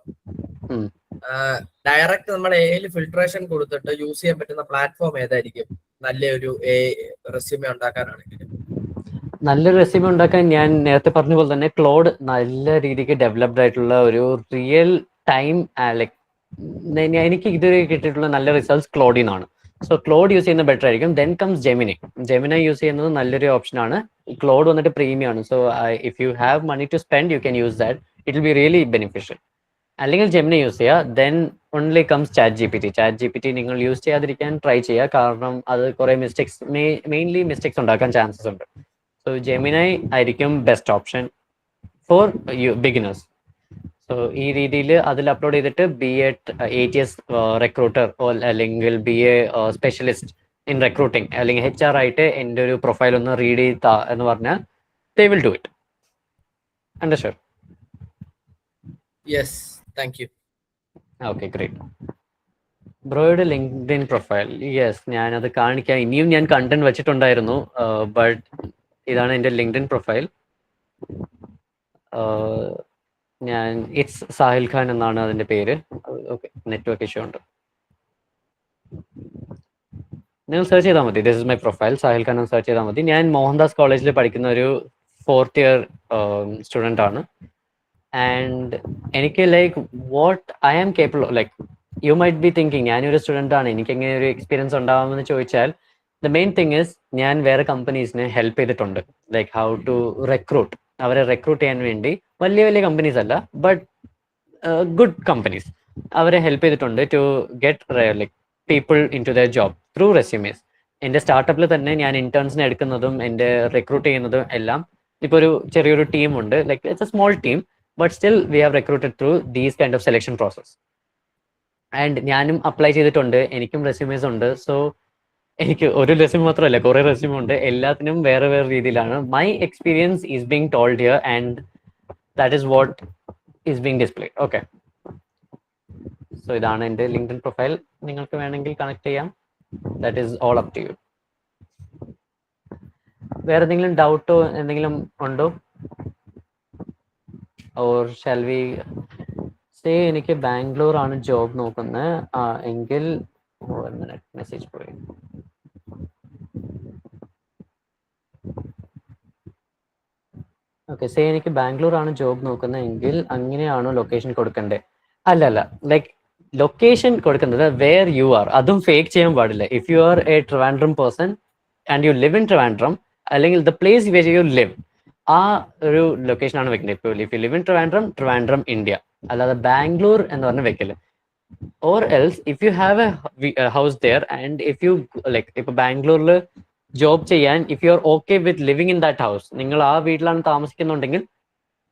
direct നമ്മൾ എയിൽ ഫിൽട്രേഷൻ കൊടുത്തിട്ട് യൂസ് ചെയ്യാൻ പറ്റുന്ന പ്ലാറ്റ്ഫോം ഏതായിരിക്കും നല്ലൊരു റെസ്യൂമേ ഉണ്ടാക്കാനാണെങ്കിൽ? നല്ലൊരു റെസ്യൂമേ ഉണ്ടാക്കാൻ ഞാൻ നേരത്തെ പറഞ്ഞ പോലെ തന്നെ ക്ലോഡ് നല്ല രീതിക്ക് ഡെവലപ്ഡ് ആയിട്ടുള്ള ഒരു റിയൽ ടൈം ലൈക്ക് എനിക്ക് ഇതുവരെ കിട്ടിയിട്ടുള്ള നല്ല റിസൾട്ട്സ് ക്ലോഡിൽ നിന്നാണ്. സോ ക്ലോഡ് യൂസ് ചെയ്യുന്നത് ബെറ്റർ ആയിരിക്കും. ദെൻ കംസ് ജെമിനി യൂസ് ചെയ്യുന്നത് നല്ലൊരു ഓപ്ഷനാണ്. ക്ലോഡ് വന്നിട്ട് പ്രീമിയം ആണ്. So if you have money to spend you can use that. It will be really beneficial. അല്ലെങ്കിൽ ജെമിനി യൂസ് ചെയ്യുക. Then only comes chat GPT നിങ്ങൾ യൂസ് ചെയ്യാതിരിക്കാൻ ട്രൈ ചെയ്യുക, കാരണം അത് കുറെ മിസ്റ്റേക്സ് മെയിൻലി മിസ്റ്റേക്സ് ഉണ്ടാക്കാൻ ചാൻസസ് ഉണ്ട്. സോ ജെമിനി ആയിരിക്കും best option for beginners. So ഈ രീതിയിൽ അതിൽ അപ്ലോഡ് ചെയ്തിട്ട് ATS റിക്രൂട്ടർ അല്ലെങ്കിൽ BA സ്പെഷ്യലിസ്റ്റ് ഇൻ റിക്രൂട്ടിംഗ് അല്ലെങ്കിൽ HR ആയിട്ട് എൻ്റെ ഒരു പ്രൊഫൈൽ ഒന്ന് റീഡ് ചെയ്താ എന്ന് പറഞ്ഞാൽ they will do it. Understand? Yes, thank you. Okay, great. ബ്രോയുടെ ലിങ്ക്ഡിൻ പ്രൊഫൈൽ, യെസ്, ഞാനത് കാണിക്കാം. ഇനിയും ഞാൻ കണ്ടന്റ് വെച്ചിട്ടുണ്ടായിരുന്നു, ബട്ട് ഇതാണ് എൻ്റെ ലിങ്ക്ഡിൻ പ്രൊഫൈൽ. ഞാൻ ഇറ്റ്സ് സാഹിൽ ഖാൻ എന്നാണ് അതിൻ്റെ പേര്. ഓക്കെ, നെറ്റ്വർക്ക് ഇഷ്യൂ ഉണ്ട്. നിങ്ങൾ സെർച്ച് ചെയ്താൽ മതി. This is my profile, Sahil Khan എന്ന് സെർച്ച് ചെയ്താൽ മതി. ഞാൻ മോഹൻദാസ് കോളേജിൽ പഠിക്കുന്ന ഒരു 4th ഇയർ സ്റ്റുഡൻ്റ് ആണ്. ആൻഡ് എനിക്ക് like what I am capable, like you might be thinking ഞാനൊരു സ്റ്റുഡൻ്റ് ആണ്, എനിക്ക് എങ്ങനെ ഒരു എക്സ്പീരിയൻസ് ഉണ്ടാവാമെന്ന് ചോദിച്ചാൽ ദ മെയിൻ തിങ് ഇസ് ഞാൻ വേറെ കമ്പനീസിനെ ഹെൽപ്പ് ചെയ്തിട്ടുണ്ട്. ലൈക്ക് ഹൗ ടു റിക്രൂട്ട്, അവരെ റിക്രൂട്ട് ചെയ്യാൻ വേണ്ടി വലിയ വലിയ കമ്പനീസ് അല്ല, ബട്ട് ഗുഡ് കമ്പനീസ്, അവരെ ഹെൽപ്പ് ചെയ്തിട്ടുണ്ട് to get like people in to their job through resumes. എൻ്റെ സ്റ്റാർട്ടപ്പിൽ തന്നെ ഞാൻ ഇന്റേൺസിനെ എടുക്കുന്നതും എൻ്റെ റിക്രൂട്ട് ചെയ്യുന്നതും എല്ലാം ഇപ്പോൾ ഒരു ചെറിയൊരു ടീമുണ്ട്. Like it's a small team, but still we have recruited through these kind of selection process. And ഞാനും അപ്ലൈ ചെയ്തിട്ടുണ്ട്, എനിക്കും റെസ്യൂമേസ് ഉണ്ട്. സോ എനിക്ക് ഒരു റെസ്യൂം മാത്രമല്ല, കുറെ റെസ്യൂം ഉണ്ട്. എല്ലാത്തിനും വേറെ വേറെ രീതിയിലാണ്. My experience is being told here and that is what is being displayed. Okay, so ഇതാണ് എൻ്റെ ലിങ്ക്ഡിൻ പ്രൊഫൈൽ. നിങ്ങൾക്ക് വേണമെങ്കിൽ കണക്ട് ചെയ്യാം. That is all up to you. വേറെ എന്തെങ്കിലും ഡൗട്ടോ എന്തെങ്കിലും ഉണ്ടോ? ഓർ ഷാൽ വി സേ എനിക്ക് ബാംഗ്ലൂർ ആണ് ജോബ് നോക്കുന്നത് എങ്കിൽ മെസ്സേജ് പോയി. ഓക്കെ, സേ എനിക്ക് ബാംഗ്ലൂർ ആണ് ജോബ് നോക്കുന്നത് എങ്കിൽ അങ്ങനെയാണോ ലൊക്കേഷൻ കൊടുക്കണ്ടേ? അല്ലല്ല, ലൈക്ക് ലൊക്കേഷൻ കൊടുക്കുന്നത് വേർ യു ആർ. അതും ഫേക്ക് ചെയ്യാൻ പാടില്ല. If you are a Trivandrum person and you live in Trivandrum, അല്ലെങ്കിൽ the place where you live, ആ ഒരു ലൊക്കേഷനാണ് വെക്കുന്നത്. ഇപ്പോൾ if you live in Trivandrum India, അല്ലാതെ ബാംഗ്ലൂർ എന്ന് പറഞ്ഞ് വെക്കല്. Or else if you have a house there and if you like ഇപ്പൊ ബാംഗ്ലൂരിൽ ജോബ് ചെയ്യാൻ if you are okay with living in that house, നിങ്ങൾ ആ വീട്ടിലാണ് താമസിക്കുന്നുണ്ടെങ്കിൽ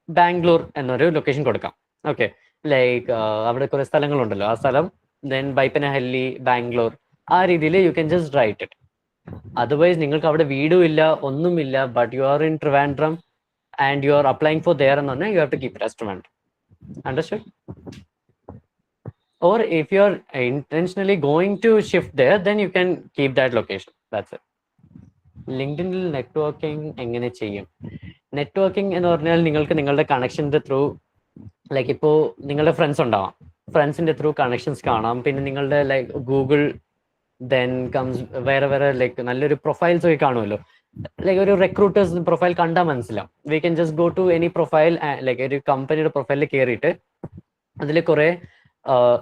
ബാംഗ്ലൂർ എന്നൊരു ലൊക്കേഷൻ കൊടുക്കാം. ഓക്കെ, ലൈക്ക് അവിടെ കുറെ സ്ഥലങ്ങളുണ്ടല്ലോ, ആ സ്ഥലം, ദെൻ ബൈപ്പനഹല്ലി, ബാംഗ്ലൂർ, ആ രീതിയിൽ you can just write it. Otherwise നിങ്ങൾക്ക് അവിടെ വീടും ഇല്ല, ഒന്നുമില്ല, but you are in Trivandrum and you are applying for there and you have to keep it as Trivandrum. Understood? Or if you are intentionally going to shift there, then you can keep that location. That's it. LinkedIn networking എങ്ങനെ ചെയ്യും? Networking എന്ന് പറഞ്ഞാൽ നിങ്ങൾക്ക് നിങ്ങളുടെ കണക്ഷൻ്റെ through like ഇപ്പോൾ നിങ്ങളുടെ friends ഉണ്ടാവാം, ഫ്രണ്ട്സിൻ്റെ ത്രൂ കണക്ഷൻസ് കാണാം, പിന്നെ നിങ്ങളുടെ ലൈക്ക് ഗൂഗിൾ ദെൻ കംസ് വേറെ വേറെ ലൈക്ക് നല്ലൊരു പ്രൊഫൈൽസ് ഒക്കെ കാണുമല്ലോ. ലൈക്ക് ഒരു റിക്രൂട്ടേഴ്സ് പ്രൊഫൈൽ കണ്ടാൽ മനസ്സിലാവും. We can just go to any profile, like ഒരു കമ്പനിയുടെ പ്രൊഫൈലിൽ കയറിയിട്ട് അതിൽ കുറേ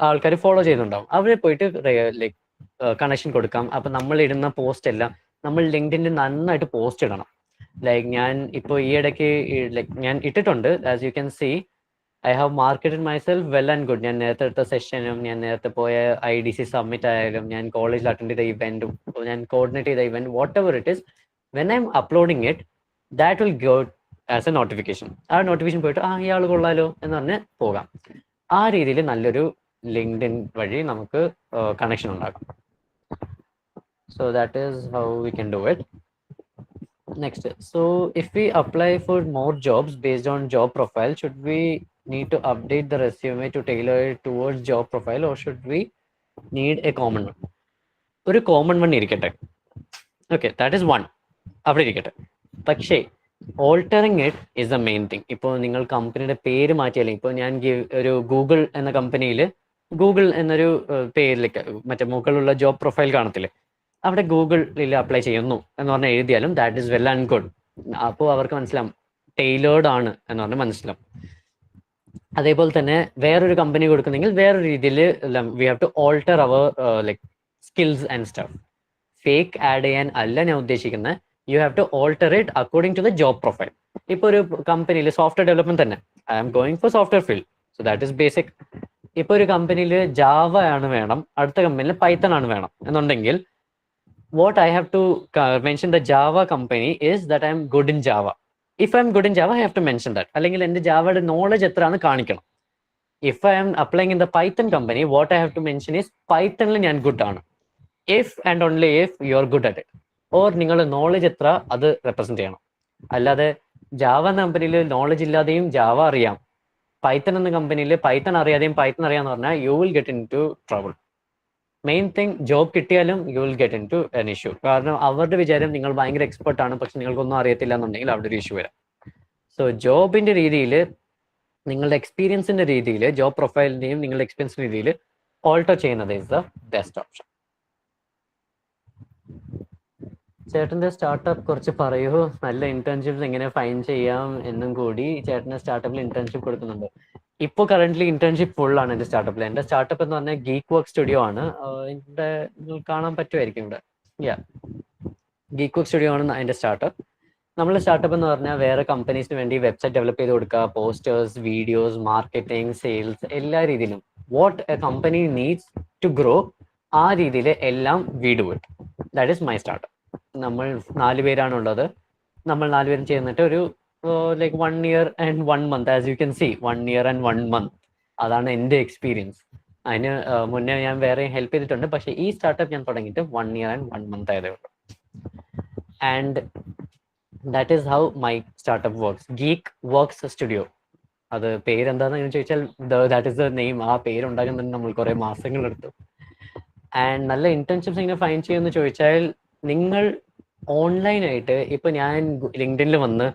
ആൾക്കാർ ഫോളോ ചെയ്യുന്നുണ്ടാവും. അവരെ പോയിട്ട് ലൈക്ക് കണക്ഷൻ കൊടുക്കാം. അപ്പം നമ്മൾ ഇടുന്ന പോസ്റ്റ് എല്ലാം നമ്മൾ ലിങ്ക്ഡിനിൽ നന്നായിട്ട് പോസ്റ്റ് ഇടണം. ലൈക്ക് ഞാൻ ഇപ്പോൾ ഈ ഇടയ്ക്ക് ലൈക്ക് ഞാൻ ഇട്ടിട്ടുണ്ട്, as you can see I have marketed myself well and good. ഞാൻ നേരത്തെ എടുത്ത സെഷനും ഞാൻ നേരത്തെ പോയ IDC സബ്മിറ്റ് ആയാലും ഞാൻ കോളേജിൽ അറ്റൻഡ് ചെയ്ത ഇവൻറ്റും ഞാൻ കോർഡിനേറ്റ് ചെയ്ത event what ever it is, when I M uploading it that will go as A notification. ആ നോട്ടിഫിക്കേഷൻ പോയിട്ട് ഇയാൾ കൊള്ളാലോ എന്ന് പറഞ്ഞ് പോകാം. ആ രീതിയിൽ നല്ലൊരു ലിങ്ക്ഡിൻ വഴി നമുക്ക് കണക്ഷൻ ഉണ്ടാക്കാം. So that is how we can do it. Next, so if we apply for more jobs based on job profile, should we need to update the resume to tailor it towards job profile, or should we need a common one? ഒരു common one ഇരിക്കട്ടെ. Okay, that is one, അവിടെ ഇരിക്കട്ടെ. പക്ഷേ altering it is the main thing. ഇപ്പോൾ നിങ്ങൾ കമ്പനിയുടെ പേര് മാറ്റിയാലേ, ഇപ്പോൾ ഞാൻ ഒരു ഗൂഗിൾ എന്ന കമ്പനിയിൽ ഗൂഗിൾ എന്നൊരു പേരിലേക്ക് മറ്റേ മുകളിലുള്ള ജോബ് പ്രൊഫൈൽ കാണത്തില്ലേ, അവിടെ ഗൂഗിളിൽ അപ്ലൈ ചെയ്യുന്നു എന്ന് പറഞ്ഞാൽ എഴുതിയാലും that is well and good. അപ്പോൾ അവർക്ക് മനസ്സിലാവും ടൈലേർഡ് ആണ് എന്ന് പറഞ്ഞാൽ മനസ്സിലാവും. അതേപോലെ തന്നെ വേറൊരു കമ്പനി കൊടുക്കുന്നെങ്കിൽ വേറൊരു രീതിയിൽ we have to alter our like skills and stuff. Fake add ചെയ്യാൻ അല്ല ഞാൻ ഉദ്ദേശിക്കുന്നത്. You have to alter it according to the job profile. ഇപ്പോൾ ഒരു കമ്പനിയിൽ സോഫ്റ്റ്വെയർ ഡെവലപ്മെന്റ് തന്നെ, I am going for software field, so that is basic. ഇപ്പോൾ ഒരു കമ്പനിയിൽ ജാവ ആണ് വേണം, അടുത്ത കമ്പനിയിൽ പൈത്തൺ ആണ് വേണം എന്നുണ്ടെങ്കിൽ what I have to mention the Java company is that I am good in Java. If I am good in Java, I have to mention that. അല്ലെങ്കിൽ എൻ്റെ ജാവയുടെ നോളജ് എത്രയാണ് കാണിക്കണം. If I am applying in the Python company, what I have to mention is പൈത്തണിൽ ഞാൻ good ആണ്. If and only if you are good at it. Or നിങ്ങളുടെ knowledge എത്ര അത് റെപ്രസെന്റ് ചെയ്യണം. അല്ലാതെ ജാവ എന്ന കമ്പനിയിൽ നോളജ് ഇല്ലാതെയും ജാവ അറിയാം, പൈത്തൺ എന്ന കമ്പനിയിൽ പൈത്തൺ അറിയാതെയും പൈത്തൺ അറിയാന്ന് പറഞ്ഞാൽ you will get into trouble. Main thing, job കിട്ടിയാലും you will get into an issue. കാരണം അവരുടെ വിചാരം നിങ്ങൾ ഭയങ്കര എക്സ്പെർട്ട് ആണ്, പക്ഷെ നിങ്ങൾക്കൊന്നും അറിയത്തില്ല എന്നുണ്ടെങ്കിൽ അവിടെ ഒരു ഇഷ്യൂ വരാം. സോ ജോബിന്റെ രീതിയിൽ, നിങ്ങളുടെ എക്സ്പീരിയൻസിന്റെ രീതിയിൽ, ജോബ് പ്രൊഫൈലിന്റെയും നിങ്ങളുടെ എക്സ്പീരിയൻസിന്റെ രീതിയിൽ ഓൾട്ടർ ചെയ്യുന്നത് ഈസ് ദ ബെസ്റ്റ് ഓപ്ഷൻ. ചേട്ടന്റെ സ്റ്റാർട്ടപ്പ് കുറച്ച് പറയൂ. നല്ല ഇന്റേൺഷിപ്സ് എങ്ങനെ ഫൈൻ ചെയ്യാം എന്നും കൂടി. ചേട്ടന്റെ സ്റ്റാർട്ടപ്പിൽ ഇന്റേൺഷിപ്പ് കൊടുക്കുന്നുണ്ട്. ഇപ്പോൾ കറന്റ്ലി ഇന്റേൺഷിപ്പ് ഫുൾ ആണ് എൻ്റെ സ്റ്റാർട്ടപ്പിൽ. എൻ്റെ സ്റ്റാർട്ടപ്പ് എന്ന് പറഞ്ഞാൽ ഗീക്ക് വർക്ക് സ്റ്റുഡിയോ ആണ്. ഇവിടെ കാണാൻ പറ്റുമായിരിക്കും ഇവിടെ. ഗീക്ക് വർക്ക് സ്റ്റുഡിയോ ആണ് എൻ്റെ സ്റ്റാർട്ടപ്പ്. നമ്മുടെ സ്റ്റാർട്ടപ്പ് എന്ന് പറഞ്ഞാൽ വേറെ കമ്പനീസിന് വേണ്ടി വെബ്സൈറ്റ് ഡെവലപ്പ് ചെയ്ത് കൊടുക്കുക, പോസ്റ്റേഴ്സ്, വീഡിയോസ്, മാർക്കറ്റിംഗ്, സെയിൽസ്, എല്ലാ രീതിയിലും what a company needs to grow ആ രീതിയിൽ എല്ലാം we do it. That is my startup. നമ്മൾ 4 പേരാണുള്ളത്. നമ്മൾ 4 പേരും ചേർന്നിട്ട് ഒരു like 1 year and 1 month, as you can see, 1 year and 1 month. അതാണ് എൻ്റെ എക്സ്പീരിയൻസ്. അതിന് മുന്നേ ഞാൻ വേറെ ഹെൽപ്പ് ചെയ്തിട്ടുണ്ട്, പക്ഷേ ഈ സ്റ്റാർട്ടപ്പ് ഞാൻ തുടങ്ങിയിട്ട് 1 year and 1 month ആയതേ ഉള്ളൂ. And that is how my startup works. Geek works studio. അത് പേരെന്താണെന്ന് ചോദിച്ചാൽ ദാറ്റ് ഈസ് ദ നെയിം. ആ പേരുണ്ടാക്കാൻ തന്നെ നമ്മൾ കുറേ മാസങ്ങളെടുത്തു. ആൻഡ് നല്ല ഇന്റേൺഷിപ്സ് ഇങ്ങനെ ഫൈൻ ചെയ്യുമെന്ന് ചോദിച്ചാൽ, നിങ്ങൾ ഓൺലൈനായിട്ട് ഇപ്പോൾ ഞാൻ ലിങ്ക്ഡിനിൽ വന്ന്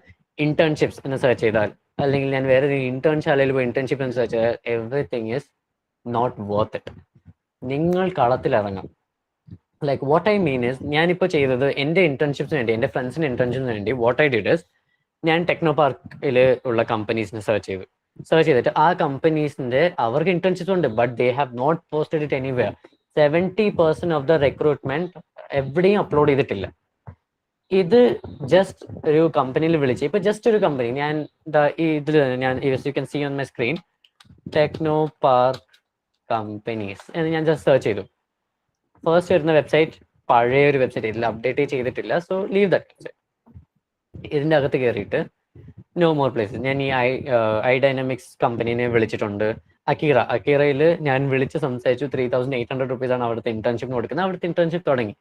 ഇന്റേൺഷിപ്സ് എന്ന് സെർച്ച് ചെയ്താൽ, അല്ലെങ്കിൽ ഞാൻ വേറെ ഇന്റേൺശാലയിൽ പോയി ഇന്റേൺഷിപ്പ് എന്ന് സെർച്ച് ചെയ്താൽ, everything is not worth it. നിങ്ങൾ കളത്തിലിറങ്ങാം. Like what I mean is, ഞാനിപ്പോൾ ചെയ്തത് എൻ്റെ ഇന്റേൺഷിപ്സിന് വേണ്ടി, എൻ്റെ ഫ്രണ്ട്സിൻ്റെ ഇന്റേൺഷിപ്പിന് വേണ്ടി വാട്ട് ഐ ഡിഡ് ഇസ്, ഞാൻ ടെക്നോ പാർക്കിൽ ഉള്ള കമ്പനീസിനെ സെർച്ച് ചെയ്തിട്ട് ആ കമ്പനീസിൻ്റെ അവർക്ക് ഇന്റേൺഷിപ്സ് ഉണ്ട്, but they have not posted it anywhere. 70% of the recruitment എവിടെയും അപ്ലോഡ് ചെയ്തിട്ടില്ല. ഇത് ജസ്റ്റ് ഒരു കമ്പനിയിൽ വിളിച്ച്, ഇപ്പൊ ജസ്റ്റ് ഒരു കമ്പനി ഞാൻ ഇതിൽ ഞാൻ you can see on my screen Technopark companies എന്ന് ഞാൻ ജസ്റ്റ് സെർച്ച് ചെയ്തു. ഫസ്റ്റ് വരുന്ന വെബ്സൈറ്റ് പഴയ ഒരു വെബ്സൈറ്റ്, ഇതിൽ അപ്ഡേറ്റ് ചെയ്തിട്ടില്ല. So leave that website. ഇതിൻ്റെ അകത്ത് കയറിയിട്ട് നോ മോർ പ്ലേസസ്. ഞാൻ ഈ ഐ ഡൈനാമിക്സ് കമ്പനീനെ വിളിച്ചിട്ടുണ്ട്. അക്കീറയിൽ ഞാൻ വിളിച്ച് സംസാരിച്ചു. 3,800 rupees അവിടുത്തെ ഇന്റേൺഷിപ്പിന് കൊടുക്കുന്നത്. അവിടുത്തെ ഇന്റേൺഷിപ്പ് തുടങ്ങി.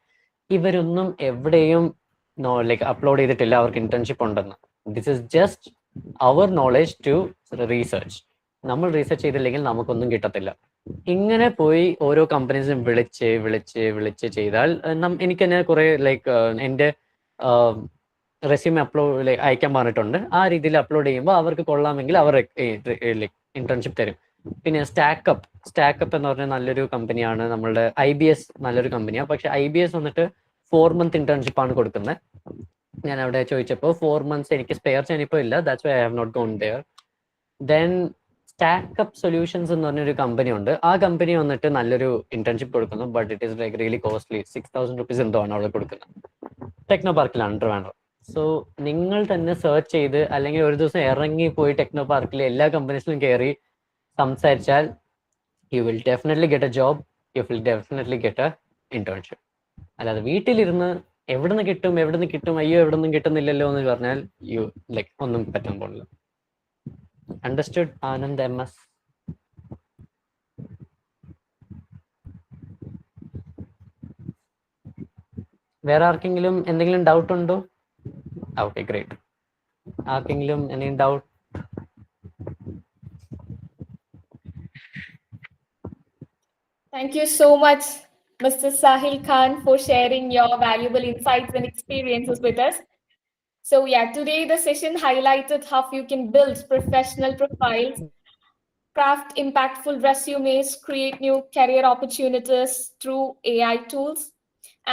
ഇവരൊന്നും എവിടെയും ലൈക്ക് അപ്ലോഡ് ചെയ്തിട്ടില്ല അവർക്ക് ഇന്റേൺഷിപ്പ് ഉണ്ടെന്ന്. This is just our knowledge to research. നമ്മൾ റീസെർച്ച് ചെയ്തില്ലെങ്കിൽ നമുക്കൊന്നും കിട്ടത്തില്ല. ഇങ്ങനെ പോയി ഓരോ കമ്പനീസും വിളിച്ച് ചെയ്താൽ എനിക്ക് തന്നെ കുറെ ലൈക്ക് എൻ്റെ റെസ്യൂമെ അപ്ലോഡ് അയക്കാൻ പറഞ്ഞിട്ടുണ്ട്. ആ രീതിയിൽ അപ്ലോഡ് ചെയ്യുമ്പോൾ അവർക്ക് കൊള്ളാമെങ്കിൽ അവർ ഇന്റേൺഷിപ്പ് തരും. പിന്നെ സ്റ്റാക്കപ്പ് എന്ന് പറഞ്ഞാൽ നല്ലൊരു കമ്പനിയാണ്. നമ്മളുടെ IBS നല്ലൊരു കമ്പനിയാണ്. പക്ഷെ IBS വന്നിട്ട് 4 month ഇന്റേൺഷിപ്പ് ആണ് കൊടുക്കുന്നത്. ഞാൻ അവിടെ ചോദിച്ചപ്പോൾ 4 months എനിക്ക് സ്പെയർ ചെയ്യാനിപ്പോൾ ഇല്ല. That's why I have not gone there. Then Stackup Solutions എന്ന് പറഞ്ഞൊരു കമ്പനി ഉണ്ട്. ആ കമ്പനി വന്നിട്ട് നല്ലൊരു ഇന്റേൺഷിപ്പ് കൊടുക്കുന്നു. But it is like really costly. 6,000 rupees എന്തോ ആണ് അവിടെ കൊടുക്കുന്നത്. ടെക്നോ പാർക്കിലാണ്, ട്രിവാൻഡ്രം. സോ നിങ്ങൾ തന്നെ സെർച്ച് ചെയ്ത് അല്ലെങ്കിൽ ഒരു ദിവസം ഇറങ്ങി പോയി ടെക്നോ പാർക്കിലെ എല്ലാ കമ്പനീസിലും കയറി സംസാരിച്ചാൽ you will definitely get A job, you will definitely get A internship. അല്ലാതെ വീട്ടിലിരുന്ന് എവിടെ നിന്ന് കിട്ടും, അയ്യോ എവിടെ നിന്നും കിട്ടുന്നില്ലല്ലോ എന്ന് പറഞ്ഞാൽ ഒന്നും പറ്റാൻ പോണില്ല. Understood Anand MS? വേറെ ആർക്കെങ്കിലും എന്തെങ്കിലും ഡൗട്ട് ഉണ്ടോ? Okay, great. ആർക്കെങ്കിലും എന്തെങ്കിലും doubt? Thank you so much, Mr. Sahil Khan, for sharing your valuable insights and experiences with us. So yeah, today the session highlighted how you can build professional profiles, craft impactful resumes, create new career opportunities through AI tools.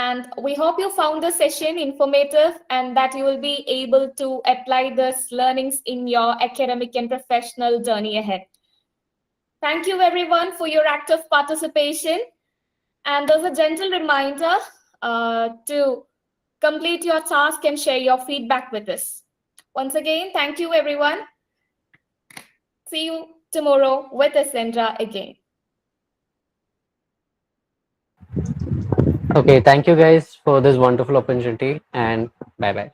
And we hope you found the session informative and that you will be able to apply these learnings in your academic and professional journey ahead. Thank you everyone for your active participation. And there's a gentle reminder to complete your task and share your feedback with us. Once again, thank you everyone. See you tomorrow with Ascendra again. Okay, thank you guys for this wonderful opportunity and bye-bye.